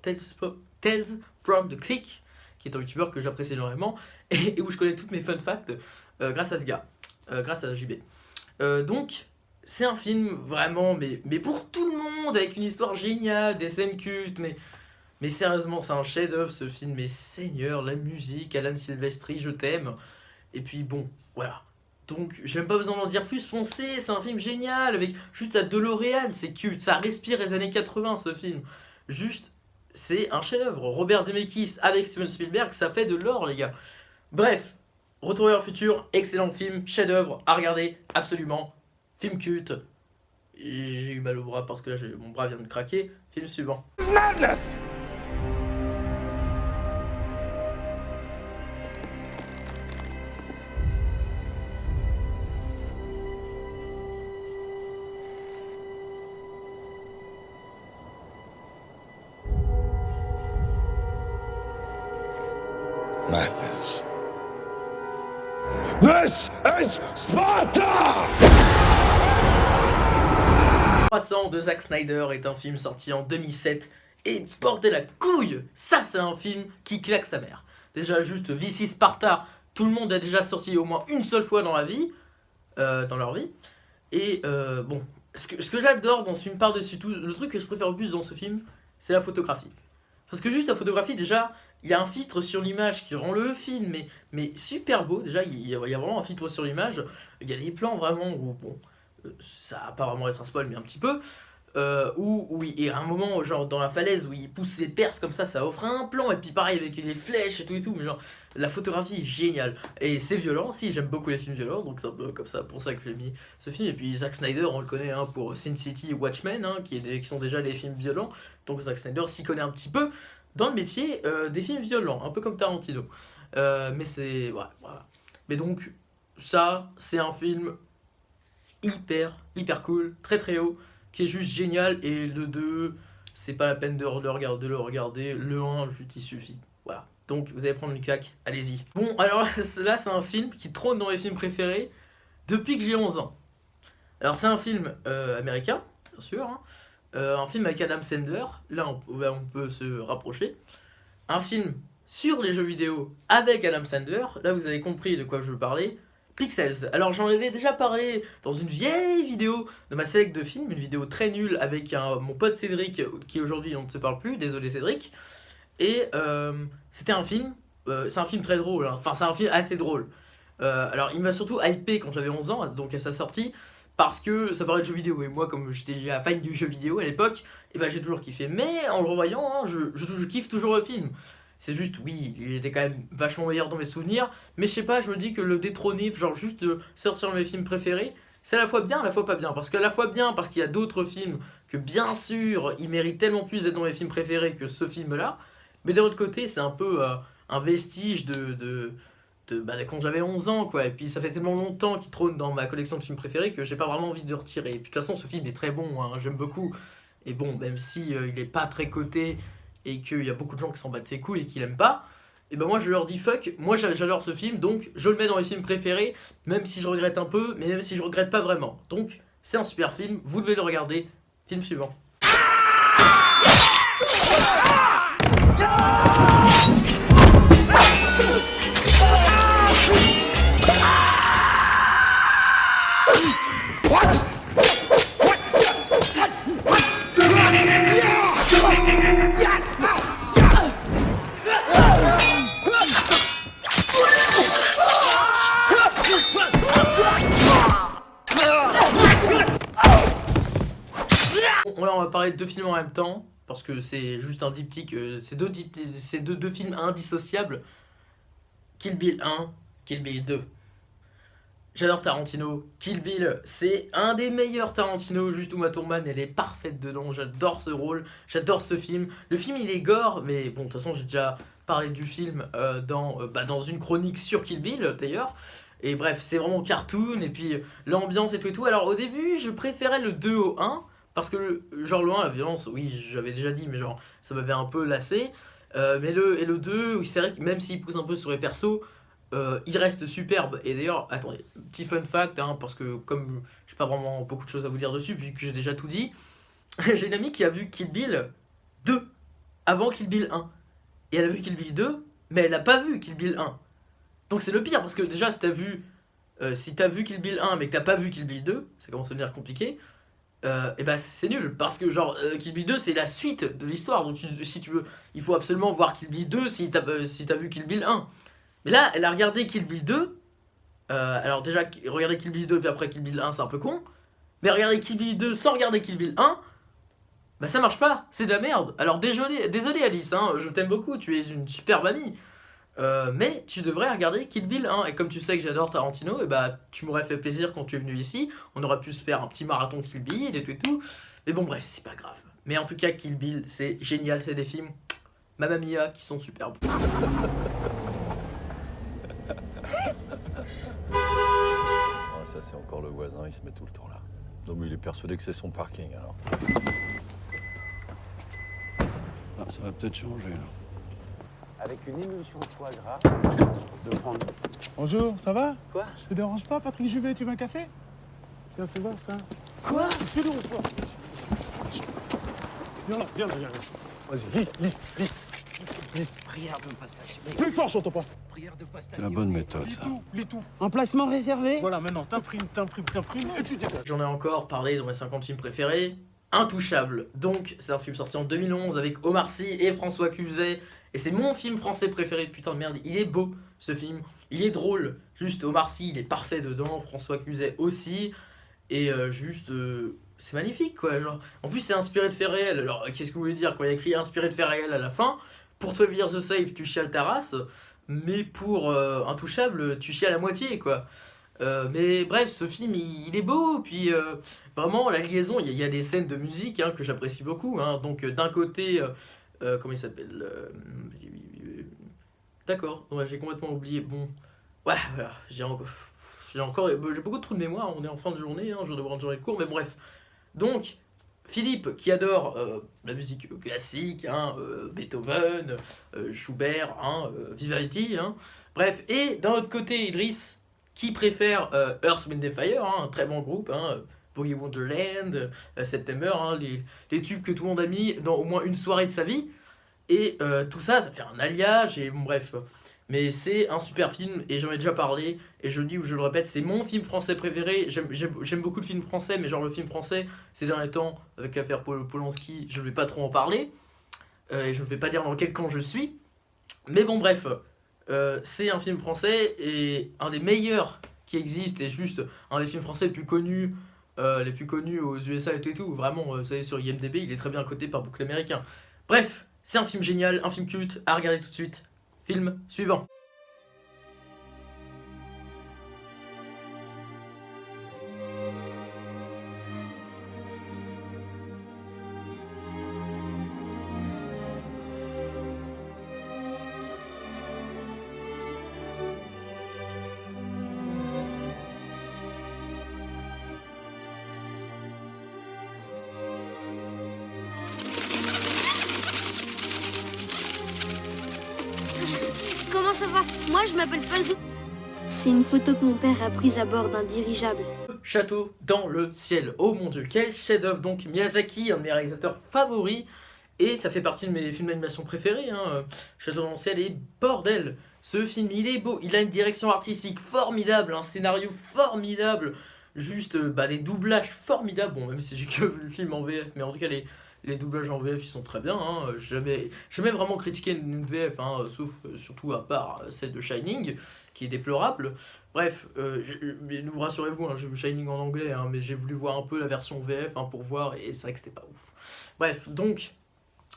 Tales from the Click, qui est un youtubeur que j'apprécie énormément et où je connais toutes mes fun facts grâce à ce gars, grâce à JB. Donc c'est un film vraiment, mais pour tout le monde, avec une histoire géniale, des scènes cultes, mais sérieusement c'est un chef-d'œuvre ce film, mais seigneur, la musique, Alan Silvestri, je t'aime. Et puis bon, voilà. Donc, j'ai même pas besoin d'en dire plus, foncez, c'est un film génial, avec juste la DeLorean, c'est culte, ça respire les années 80 ce film. Juste, c'est un chef-d'œuvre. Robert Zemeckis avec Steven Spielberg, ça fait de l'or, les gars. Bref, Retour vers le futur, excellent film, chef-d'œuvre, à regarder, absolument. Film culte. J'ai eu mal au bras parce que là, mon bras vient de craquer. Film suivant. It's madness! Madness. This is Sparta! 300 de Zack Snyder est un film sorti en 2007 et bordel la couille, ça c'est un film qui claque sa mère. Déjà juste This is Sparta, tout le monde a déjà sorti au moins une seule fois dans la vie, dans leur vie. Et bon, ce que j'adore dans ce film par-dessus tout, le truc que je préfère le plus dans ce film, c'est la photographie. Parce que juste la photographie, déjà, il y a un filtre sur l'image qui rend le film mais super beau. Déjà, il y a vraiment un filtre sur l'image. Il y a des plans vraiment où, bon, ça va pas vraiment être un spoil, mais un petit peu. Où il y a un moment, genre dans la falaise, où il pousse ses perces comme ça offre un plan. Et puis pareil avec les flèches et tout. Mais genre, la photographie est géniale. Et c'est violent, si, j'aime beaucoup les films violents. Donc c'est un peu comme ça, pour ça que j'ai mis ce film. Et puis Zack Snyder, on le connaît hein, pour Sin City et Watchmen, hein, qui sont déjà des films violents. Donc Zack Snyder s'y connaît un petit peu dans le métier des films violents, un peu comme Tarantino. Mais c'est... voilà. Mais donc, ça, c'est un film hyper cool, très haut, qui est juste génial. Et le 2, c'est pas la peine de le regarder. Le 1, juste il suffit. Voilà. Donc, vous allez prendre une claque, allez-y. Bon, alors là, c'est un film qui trône dans mes films préférés depuis que j'ai 11 ans. Alors, c'est un film américain, bien sûr, hein. Un film avec Adam Sandler, là on peut se rapprocher. Un film sur les jeux vidéo avec Adam Sandler, là vous avez compris de quoi je veux parler. Pixels. Alors j'en avais déjà parlé dans une vieille vidéo de ma sélection de films, une vidéo très nulle avec mon pote Cédric, qui aujourd'hui on ne se parle plus, désolé Cédric. Et c'était un film, c'est un film très drôle, hein. Enfin c'est un film assez drôle. Alors il m'a surtout hypé quand j'avais 11 ans, donc à sa sortie, parce que ça parlait de jeux vidéo, et moi comme j'étais déjà fan du jeu vidéo à l'époque, et ben j'ai toujours kiffé. Mais en le revoyant, hein, je kiffe toujours le film. C'est juste, oui, il était quand même vachement meilleur dans mes souvenirs, mais je sais pas, je me dis que le détrôner, genre juste sortir mes films préférés, c'est à la fois bien, à la fois pas bien. Parce qu'à la fois bien, parce qu'il y a d'autres films que bien sûr, ils méritent tellement plus d'être dans mes films préférés que ce film-là, mais d'un autre côté, c'est un peu un vestige de quand j'avais 11 ans, quoi. Et puis ça fait tellement longtemps qu'il trône dans ma collection de films préférés que j'ai pas vraiment envie de le retirer. Et puis de toute façon, ce film est très bon, hein, j'aime beaucoup. Et bon, même si il est pas très coté et qu'il y a beaucoup de gens qui s'en battent ses couilles et qui l'aiment pas, et ben moi je leur dis fuck, moi j'adore ce film, donc je le mets dans mes films préférés, même si je regrette un peu, mais même si je regrette pas vraiment. Donc c'est un super film, vous devez le regarder. Film suivant. Là on va parler de deux films en même temps, parce que c'est juste un diptyque, c'est deux films indissociables. Kill Bill 1, Kill Bill 2. J'adore Tarantino. Kill Bill, c'est un des meilleurs Tarantino. Juste Uma Thurman, elle est parfaite dedans. J'adore ce rôle, j'adore ce film. Le film il est gore, mais bon de toute façon j'ai déjà parlé du film dans une chronique sur Kill Bill d'ailleurs. Et bref, c'est vraiment cartoon, et puis l'ambiance et tout. Alors au début, je préférais le 2 au 1, parce que le 1, la violence, oui, j'avais déjà dit, mais genre, ça m'avait un peu lassé. Mais le 2, oui, c'est vrai que même s'il pousse un peu sur les persos, il reste superbe. Et d'ailleurs, attendez, petit fun fact, hein, parce que comme j'ai pas vraiment beaucoup de choses à vous dire dessus, vu que j'ai déjà tout dit, j'ai une amie qui a vu Kill Bill 2, avant Kill Bill 1. Et elle a vu Kill Bill 2, mais elle n'a pas vu Kill Bill 1. Donc c'est le pire, parce que déjà, si t'as vu Kill Bill 1, mais que t'as pas vu Kill Bill 2, ça commence à devenir compliqué. Et bah c'est nul, parce que genre Kill Bill 2 c'est la suite de l'histoire, donc si tu veux, il faut absolument voir Kill Bill 2 si t'as vu Kill Bill 1. Mais là elle a regardé Kill Bill 2, alors déjà regarder Kill Bill 2 puis après Kill Bill 1 c'est un peu con, mais regarder Kill Bill 2 sans regarder Kill Bill 1, bah ça marche pas, c'est de la merde. Alors désolé Alice, hein, je t'aime beaucoup, tu es une superbe amie, mais tu devrais regarder Kill Bill 1. Et comme tu sais que j'adore Tarantino, et bah tu m'aurais fait plaisir quand tu es venu ici. On aurait pu se faire un petit marathon Kill Bill et tout. Mais bon bref, c'est pas grave. Mais en tout cas Kill Bill c'est génial, c'est des films Mamma Mia qui sont superbes. Ah, ça c'est encore le voisin, il se met tout le temps là. Non mais il est persuadé que c'est son parking alors. Ah, ça va peut-être changer là. Avec une émulsion de foie gras, de prendre... Bonjour, ça va? Quoi? Je te dérange pas, Patrick Juvet, tu veux un café? Tu as fait voir ça? Quoi? C'est chelou, toi. Viens là, viens. Vas-y, lis. Prière de pastation. Plus fort, j'entends pas. Prière de pastation. C'est la bonne méthode, ça. Lis tout. Emplacement réservé? Voilà, maintenant, t'imprimes, et tu dégages. J'en ai encore parlé dans mes 50 films préférés. Intouchable. Donc c'est un film sorti en 2011 avec Omar Sy et François Cluzet. Et c'est mon film français préféré, putain de merde, il est beau ce film, il est drôle, juste Omar Sy il est parfait dedans, François Cluzet aussi, et c'est magnifique quoi, genre, en plus c'est inspiré de faits réels, alors qu'est-ce que vous voulez dire quand il y a écrit inspiré de faits réels à la fin, pour 12 Years a Slave tu chiales ta race, mais pour Intouchable tu chiales à moitié quoi. Mais bref, ce film il est beau, puis vraiment la liaison, il y a des scènes de musique hein, que j'apprécie beaucoup, hein, donc d'un côté... comment il s'appelle D'accord, ouais, j'ai complètement oublié. Bon, ouais, voilà, j'ai beaucoup de trous de mémoire. On est en fin de journée, hein, je vais devoir une journée de cours, mais bref. Donc, Philippe, qui adore la musique classique, hein, Beethoven, Schubert, hein, Vivaldi, hein, bref. Et d'un autre côté, Idriss, qui préfère Earth, Wind and Fire, hein, un très bon groupe, hein, Boogie Wonderland, September, hein, les tubes que tout le monde a mis dans au moins une soirée de sa vie. Et tout ça, ça fait un alliage, et bon, bref. Mais c'est un super film et j'en ai déjà parlé et je le dis ou je le répète, c'est mon film français préféré. J'aime beaucoup le film français, mais genre le film français, ces derniers temps, avec l'affaire Polanski, je ne vais pas trop en parler. Et je ne vais pas dire dans quel camp je suis. Mais bon bref, c'est un film français et un des meilleurs qui existent et juste un des films français les plus connus aux USA et tout. Vraiment, vous savez, sur IMDb, il est très bien coté par beaucoup d'Américains. Bref, c'est un film génial, un film culte, à regarder tout de suite. Film suivant. Comment ça va? Moi, je m'appelle Pazou. C'est une photo que mon père a prise à bord d'un dirigeable. Château dans le ciel. Oh mon dieu, quel chef-d'œuvre. Donc Miyazaki, un de mes réalisateurs favoris. Et ça fait partie de mes films d'animation préférés. Château dans le ciel et bordel. Ce film, il est beau. Il a une direction artistique formidable. Un scénario formidable. Juste des doublages formidables. Bon, même si j'ai que vu le film en VF. Mais en tout cas, les doublages en VF, ils sont très bien. J'ai jamais vraiment critiqué une VF, sauf surtout à part celle de Shining, qui est déplorable. Bref, mais vous rassurez-vous, j'ai vu Shining en anglais, mais j'ai voulu voir un peu la version VF pour voir, et c'est vrai que c'était pas ouf. Bref, donc,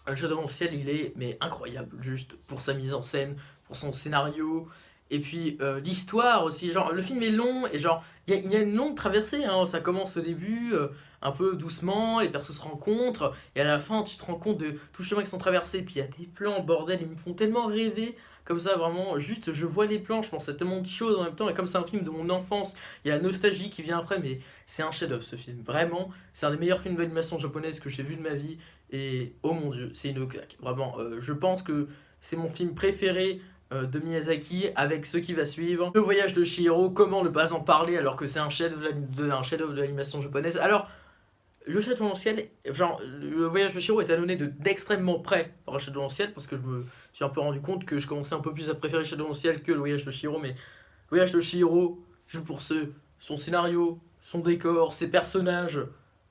Château dans le ciel, il est incroyable, juste pour sa mise en scène, pour son scénario. Et puis l'histoire aussi, genre le film est long et genre il y a une longue traversée, ça commence au début un peu doucement, les persos se rencontrent et à la fin tu te rends compte de tout le chemin qu'ils sont traversés, puis il y a des plans, bordel, ils me font tellement rêver comme ça, vraiment, juste je vois les plans, je pense à tellement de choses en même temps, et comme c'est un film de mon enfance, il y a la nostalgie qui vient après, mais c'est un chef-d'œuvre ce film, vraiment, c'est un des meilleurs films d'animation japonaise que j'ai vu de ma vie, et oh mon dieu, c'est une claque, vraiment, je pense que c'est mon film préféré de Miyazaki, avec ce qui va suivre. Le voyage de Chihiro, comment ne pas en parler alors que c'est un chef-d'œuvre de l'animation japonaise. Alors, le Château dans le ciel, le voyage de Chihiro est annonné d'extrêmement près par le Château dans le ciel, parce que je me suis un peu rendu compte que je commençais un peu plus à préférer le Château dans le ciel que le voyage de Chihiro, mais le voyage de Chihiro, juste pour son scénario, son décor, ses personnages,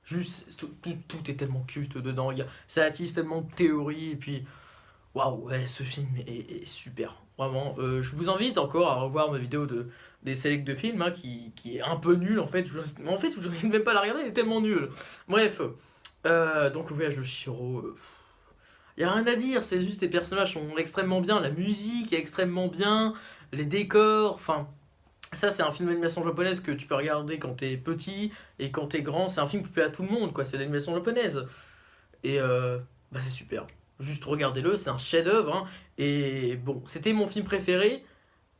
juste tout est tellement culte dedans, ça attise tellement de théories, et puis waouh, ouais, ce film est super. Vraiment, je vous invite encore à revoir ma vidéo des sélects de films, qui est un peu nul en fait. Je n'arrive même pas à la regarder, elle est tellement nulle. Bref, donc le voyage de Chihiro, y a rien à dire, c'est juste les personnages sont extrêmement bien, la musique est extrêmement bien, les décors, ça c'est un film d'animation japonaise que tu peux regarder quand t'es petit et quand t'es grand, c'est un film qui plaît à tout le monde, quoi, c'est l'animation japonaise. Et c'est super. Juste regardez-le, c'est un chef-d'œuvre. Et bon, c'était mon film préféré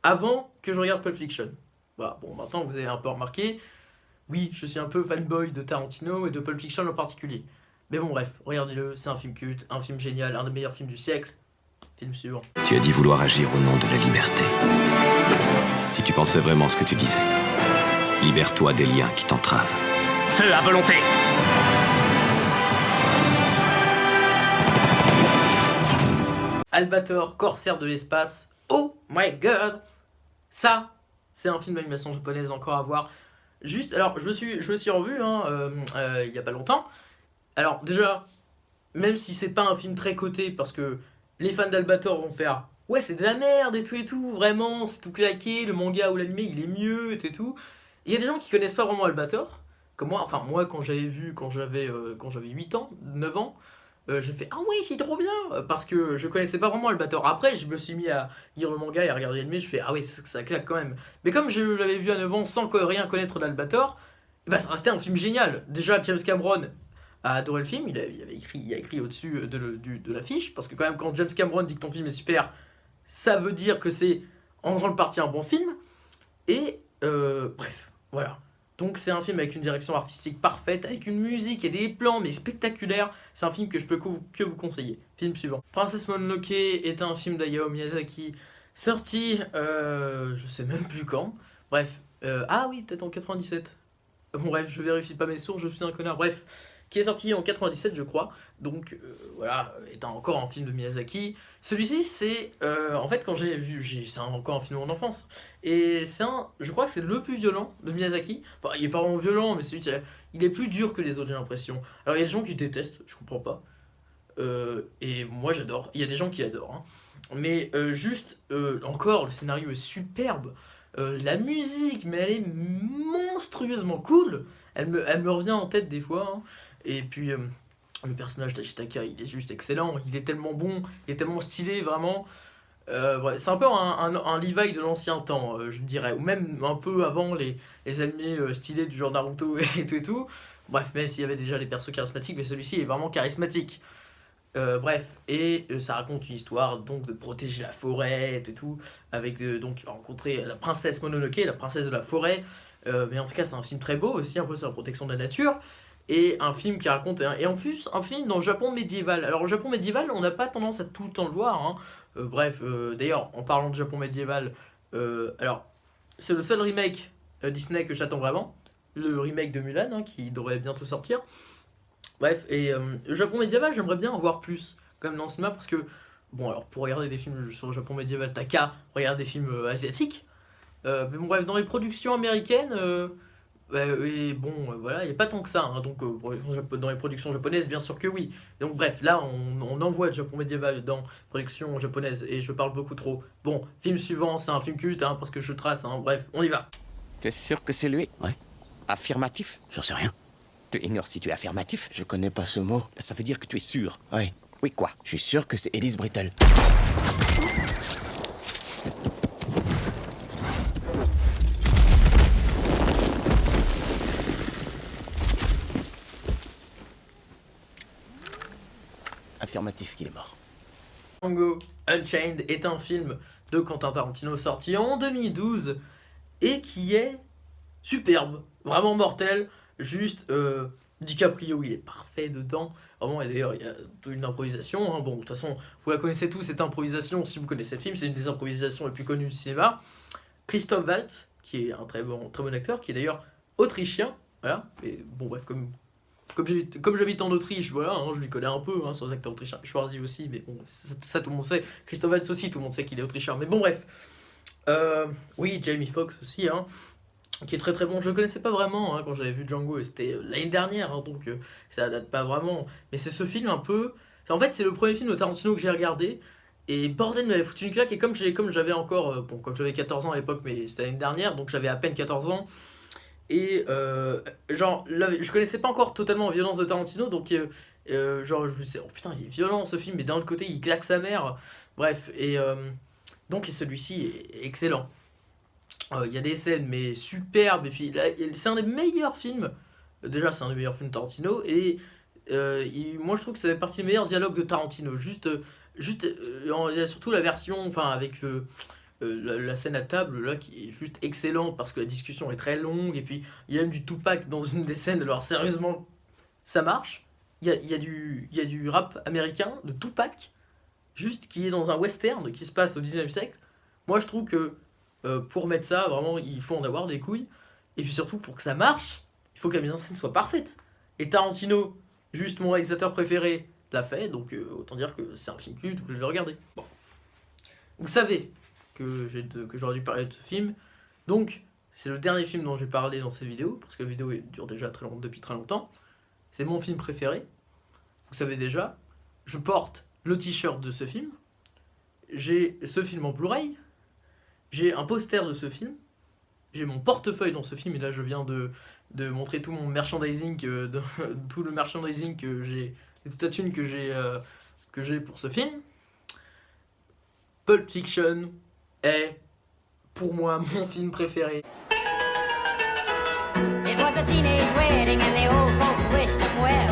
avant que je regarde Pulp Fiction. Voilà, bon, maintenant vous avez un peu remarqué. Oui, je suis un peu fanboy de Tarantino et de Pulp Fiction en particulier. Mais bon, bref, regardez-le, c'est un film culte, un film génial, un des meilleurs films du siècle. Film suivant. Tu as dit vouloir agir au nom de la liberté. Si tu pensais vraiment ce que tu disais, libère-toi des liens qui t'entravent. Feu à volonté! Albator, corsaire de l'espace. Oh my god! Ça, c'est un film d'animation japonaise encore à voir. Juste, alors, je me suis revu il y a pas longtemps. Alors, déjà, même si c'est pas un film très coté, parce que les fans d'Albator vont faire ouais, c'est de la merde et tout, vraiment, c'est tout claqué, le manga ou l'anime, il est mieux et tout. Il y a des gens qui connaissent pas vraiment Albator, comme moi, moi, quand j'avais 8 ans, 9 ans, j'ai fait ah oui, c'est trop bien, parce que je connaissais pas vraiment Albator. Après je me suis mis à lire le manga et à regarder l'anime, je fais ah oui, ça claque quand même. Mais comme je l'avais vu à 9 ans sans rien connaître d'Albator, ça restait un film génial. Déjà James Cameron a adoré le film, il a écrit au-dessus de l'affiche, parce que quand même quand James Cameron dit que ton film est super, ça veut dire que c'est en grande partie un bon film. Et bref, voilà. Donc c'est un film avec une direction artistique parfaite, avec une musique et des plans mais spectaculaires. C'est un film que je peux que vous conseiller. Film suivant. Princess Mononoke est un film d'Hayao Miyazaki sorti, je sais même plus quand. Bref, ah oui, peut-être en 97. Bon bref, je vérifie pas mes sources, je suis un connard. Bref, qui est sorti en 97 je crois, donc voilà, étant encore un film de Miyazaki. Celui-ci c'est, en fait quand j'ai vu, c'est encore un film de mon enfance, et je crois que c'est le plus violent de Miyazaki. Enfin il est pas vraiment violent, mais il est plus dur que les autres j'ai l'impression. Alors il y a des gens qui détestent, je comprends pas, et moi j'adore, il y a des gens qui adorent, hein. Mais encore le scénario est superbe, la musique mais elle est monstrueusement cool, elle me revient en tête des fois, hein. Et puis le personnage d'Ashitaka il est juste excellent, il est tellement bon, il est tellement stylé vraiment. Ouais, c'est un peu un Levi de l'ancien temps, je dirais, ou même un peu avant les animés stylés du genre Naruto et tout. Bref, même s'il y avait déjà les persos charismatiques, mais celui-ci est vraiment charismatique. Bref, et ça raconte une histoire donc de protéger la forêt et tout, avec donc rencontrer la princesse Mononoke, la princesse de la forêt. Mais en tout cas c'est un film très beau aussi, un peu sur la protection de la nature, et un film qui raconte, et en plus un film dans le Japon médiéval. Alors au Japon médiéval on n'a pas tendance à tout le temps le voir, hein. D'ailleurs en parlant de Japon médiéval, alors c'est le seul remake Disney que j'attends vraiment, le remake de Mulan, hein, qui devrait bientôt sortir. Bref, et le Japon médiéval, j'aimerais bien en voir plus, comme dans le cinéma, parce que, bon, alors pour regarder des films sur le Japon médiéval, t'as qu'à regarder des films asiatiques. Mais bon, bref, dans les productions américaines, voilà, il n'y a pas tant que ça, hein, donc dans les productions japonaises, bien sûr que oui. Donc bref, là, on envoie le Japon médiéval dans productions japonaises, et je parle beaucoup trop. Bon, film suivant, c'est un film culte, hein, parce que je trace, hein, bref, on y va. T'es sûr que c'est lui? Ouais. Affirmatif? J'en sais rien. Tu ignores si tu es affirmatif? Je connais pas ce mot. Ça veut dire que tu es sûr. Oui. Oui quoi? Je suis sûr que c'est Elise Brittle. Affirmatif qu'il est mort. Django Unchained est un film de Quentin Tarantino sorti en 2012 et qui est superbe, vraiment mortel. Juste DiCaprio il est parfait dedans vraiment, et d'ailleurs il y a une improvisation, hein. Bon de toute façon vous la connaissez tous cette improvisation, si vous connaissez le film c'est une des improvisations les plus connues du cinéma. Christoph Waltz qui est un très bon acteur, qui est d'ailleurs autrichien, voilà, et bon bref comme j'habite en Autriche, voilà, hein, je lui connais un peu, hein, sur les acteurs autrichiens. Schwarzy aussi, mais bon, ça tout le monde sait. Christoph Waltz aussi, tout le monde sait qu'il est autrichien, mais bon bref. Oui, Jamie Foxx aussi, hein, qui est très très bon. Je le connaissais pas vraiment, hein, quand j'avais vu Django, et c'était l'année dernière, hein, donc ça date pas vraiment. Mais c'est ce film un peu... En fait, c'est le premier film de Tarantino que j'ai regardé, et bordel m'avait foutu une claque, et comme j'avais encore... comme j'avais 14 ans à l'époque, mais c'était l'année dernière, donc j'avais à peine 14 ans, et je connaissais pas encore totalement la violence de Tarantino, donc je me disais, oh putain, il est violent ce film, mais d'un autre côté, il claque sa mère. Bref, et donc celui-ci est excellent. Il y a des scènes mais superbes, et puis là, c'est un des meilleurs films, déjà c'est un des meilleurs films de Tarantino, et moi je trouve que ça fait partie des meilleurs dialogues de Tarantino, il y a surtout la version, enfin avec la scène à table là qui est juste excellente, parce que la discussion est très longue, et puis il y a même du Tupac dans une des scènes, alors sérieusement ça marche, il y a du rap américain de Tupac, juste qui est dans un western qui se passe au 19e siècle. Moi je trouve que pour mettre ça, vraiment, il faut en avoir des couilles. Et puis surtout, pour que ça marche, il faut que la mise en scène soit parfaite. Et Tarantino, juste mon réalisateur préféré, l'a fait. Donc autant dire que c'est un film culte, vous pouvez le regarder. Bon. Vous savez que j'aurais dû parler de ce film. Donc, c'est le dernier film dont j'ai parlé dans cette vidéo, parce que la vidéo dure déjà depuis très longtemps. C'est mon film préféré. Vous savez déjà, je porte le t-shirt de ce film. J'ai ce film en Blu-ray. J'ai un poster de ce film, j'ai mon portefeuille dans ce film, et là je viens de montrer tout mon merchandising, tout le merchandising que j'ai, et toute la thune que j'ai pour ce film. Pulp Fiction est pour moi mon film préféré. It was a teenage wedding and the old folks wished him well.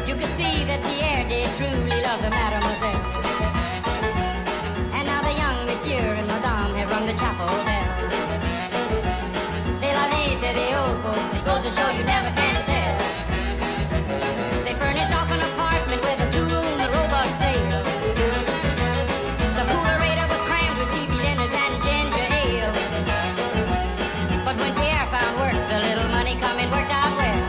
You could see that Pierre did truly love the mademoiselle. And Madame have rung the chapel bell. C'est la vie, say the old folks. It goes to show you never can tell. They furnished off an apartment with a two-room robot sale. The coolerator was crammed with TV dinners and ginger ale. But when Pierre found work, the little money coming worked out well.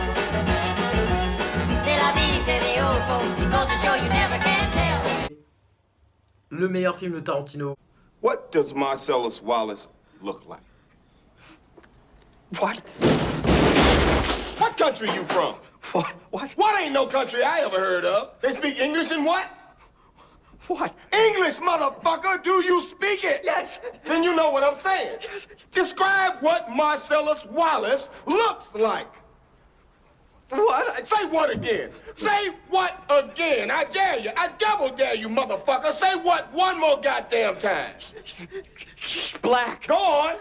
le meilleur film de Tarantino. What does Marcellus Wallace look like? What? What country you from? What? What ain't no country I ever heard of? They speak English and what? What? English, motherfucker! Do you speak it? Yes. Then you know what I'm saying. Yes. Describe what Marcellus Wallace looks like. What? Say what again? Say what again? I dare you. I double dare you, motherfucker. Say what one more goddamn time. He's black. Go on.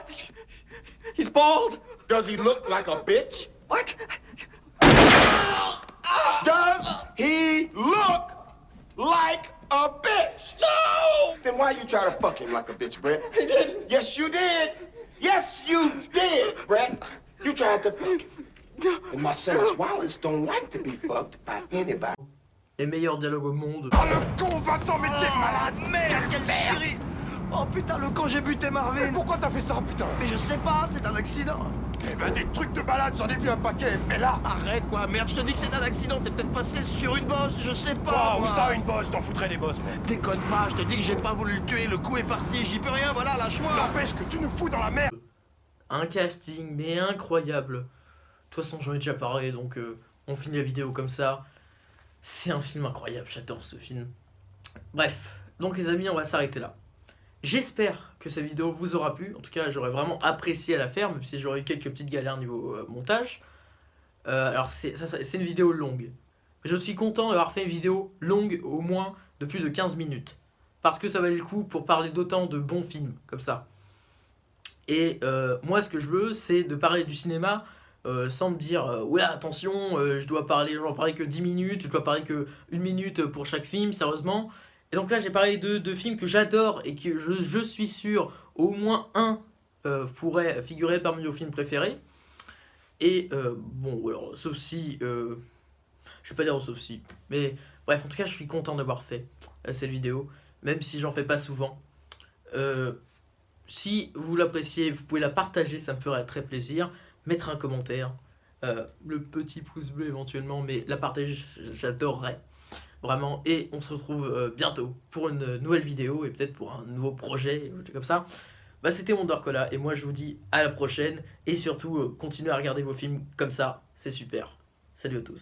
He's bald. Does he look like a bitch? What? Does he look like a bitch? No! Then why you try to fuck him like a bitch, Brett? He didn't. Yes, you did. Yes, you did, Brett. You tried to fuck him. And Marcellus Wallace don't like to be fucked by anybody. Les meilleurs dialogues au monde. Oh, le con, Vincent, mais t'es malade! Merde, quelle chérie! Oh putain, le con, j'ai buté Marvin! Mais pourquoi t'as fait ça, putain? Mais je sais pas, c'est un accident! Eh ben, des trucs de balade, j'en ai vu un paquet, mais là... Arrête quoi, merde, je te dis que c'est un accident, t'es peut-être passé sur une bosse, je sais pas! Oh, où moi. ça, une bosse? T'en foutrais des bosses, mec! Déconne pas, je te dis que j'ai pas voulu le tuer, le coup est parti, j'y peux rien, voilà, lâche-moi! N'empêche que tu nous fous dans la merde! Un casting, mais incroyable. De toute façon, j'en ai déjà parlé, donc on finit la vidéo comme ça. C'est un film incroyable, j'adore ce film. Bref, donc les amis, on va s'arrêter là. J'espère que cette vidéo vous aura plu. En tout cas, j'aurais vraiment apprécié à la faire, même si j'aurais eu quelques petites galères niveau montage. Alors, c'est une vidéo longue. Mais je suis content d'avoir fait une vidéo longue, au moins de plus de 15 minutes. Parce que ça valait le coup pour parler d'autant de bons films, comme ça. Et moi, ce que je veux, c'est de parler du cinéma sans me dire ouais, attention, je dois parler que 10 minutes, je dois parler que 1 minute pour chaque film, sérieusement. Et donc là, j'ai parlé de films que j'adore et que je suis sûr au moins un pourrait figurer parmi nos films préférés. Et bon, alors, sauf si. Je vais pas dire sauf si. Mais bref, en tout cas, je suis content d'avoir fait cette vidéo, même si j'en fais pas souvent. Si vous l'appréciez, vous pouvez la partager, ça me ferait très plaisir. Mettre un commentaire, le petit pouce bleu éventuellement, mais la partager, j'adorerais. Vraiment, et on se retrouve bientôt pour une nouvelle vidéo et peut-être pour un nouveau projet, comme ça. Bah, c'était Wondercola et moi je vous dis à la prochaine et surtout continuez à regarder vos films comme ça, c'est super. Salut à tous.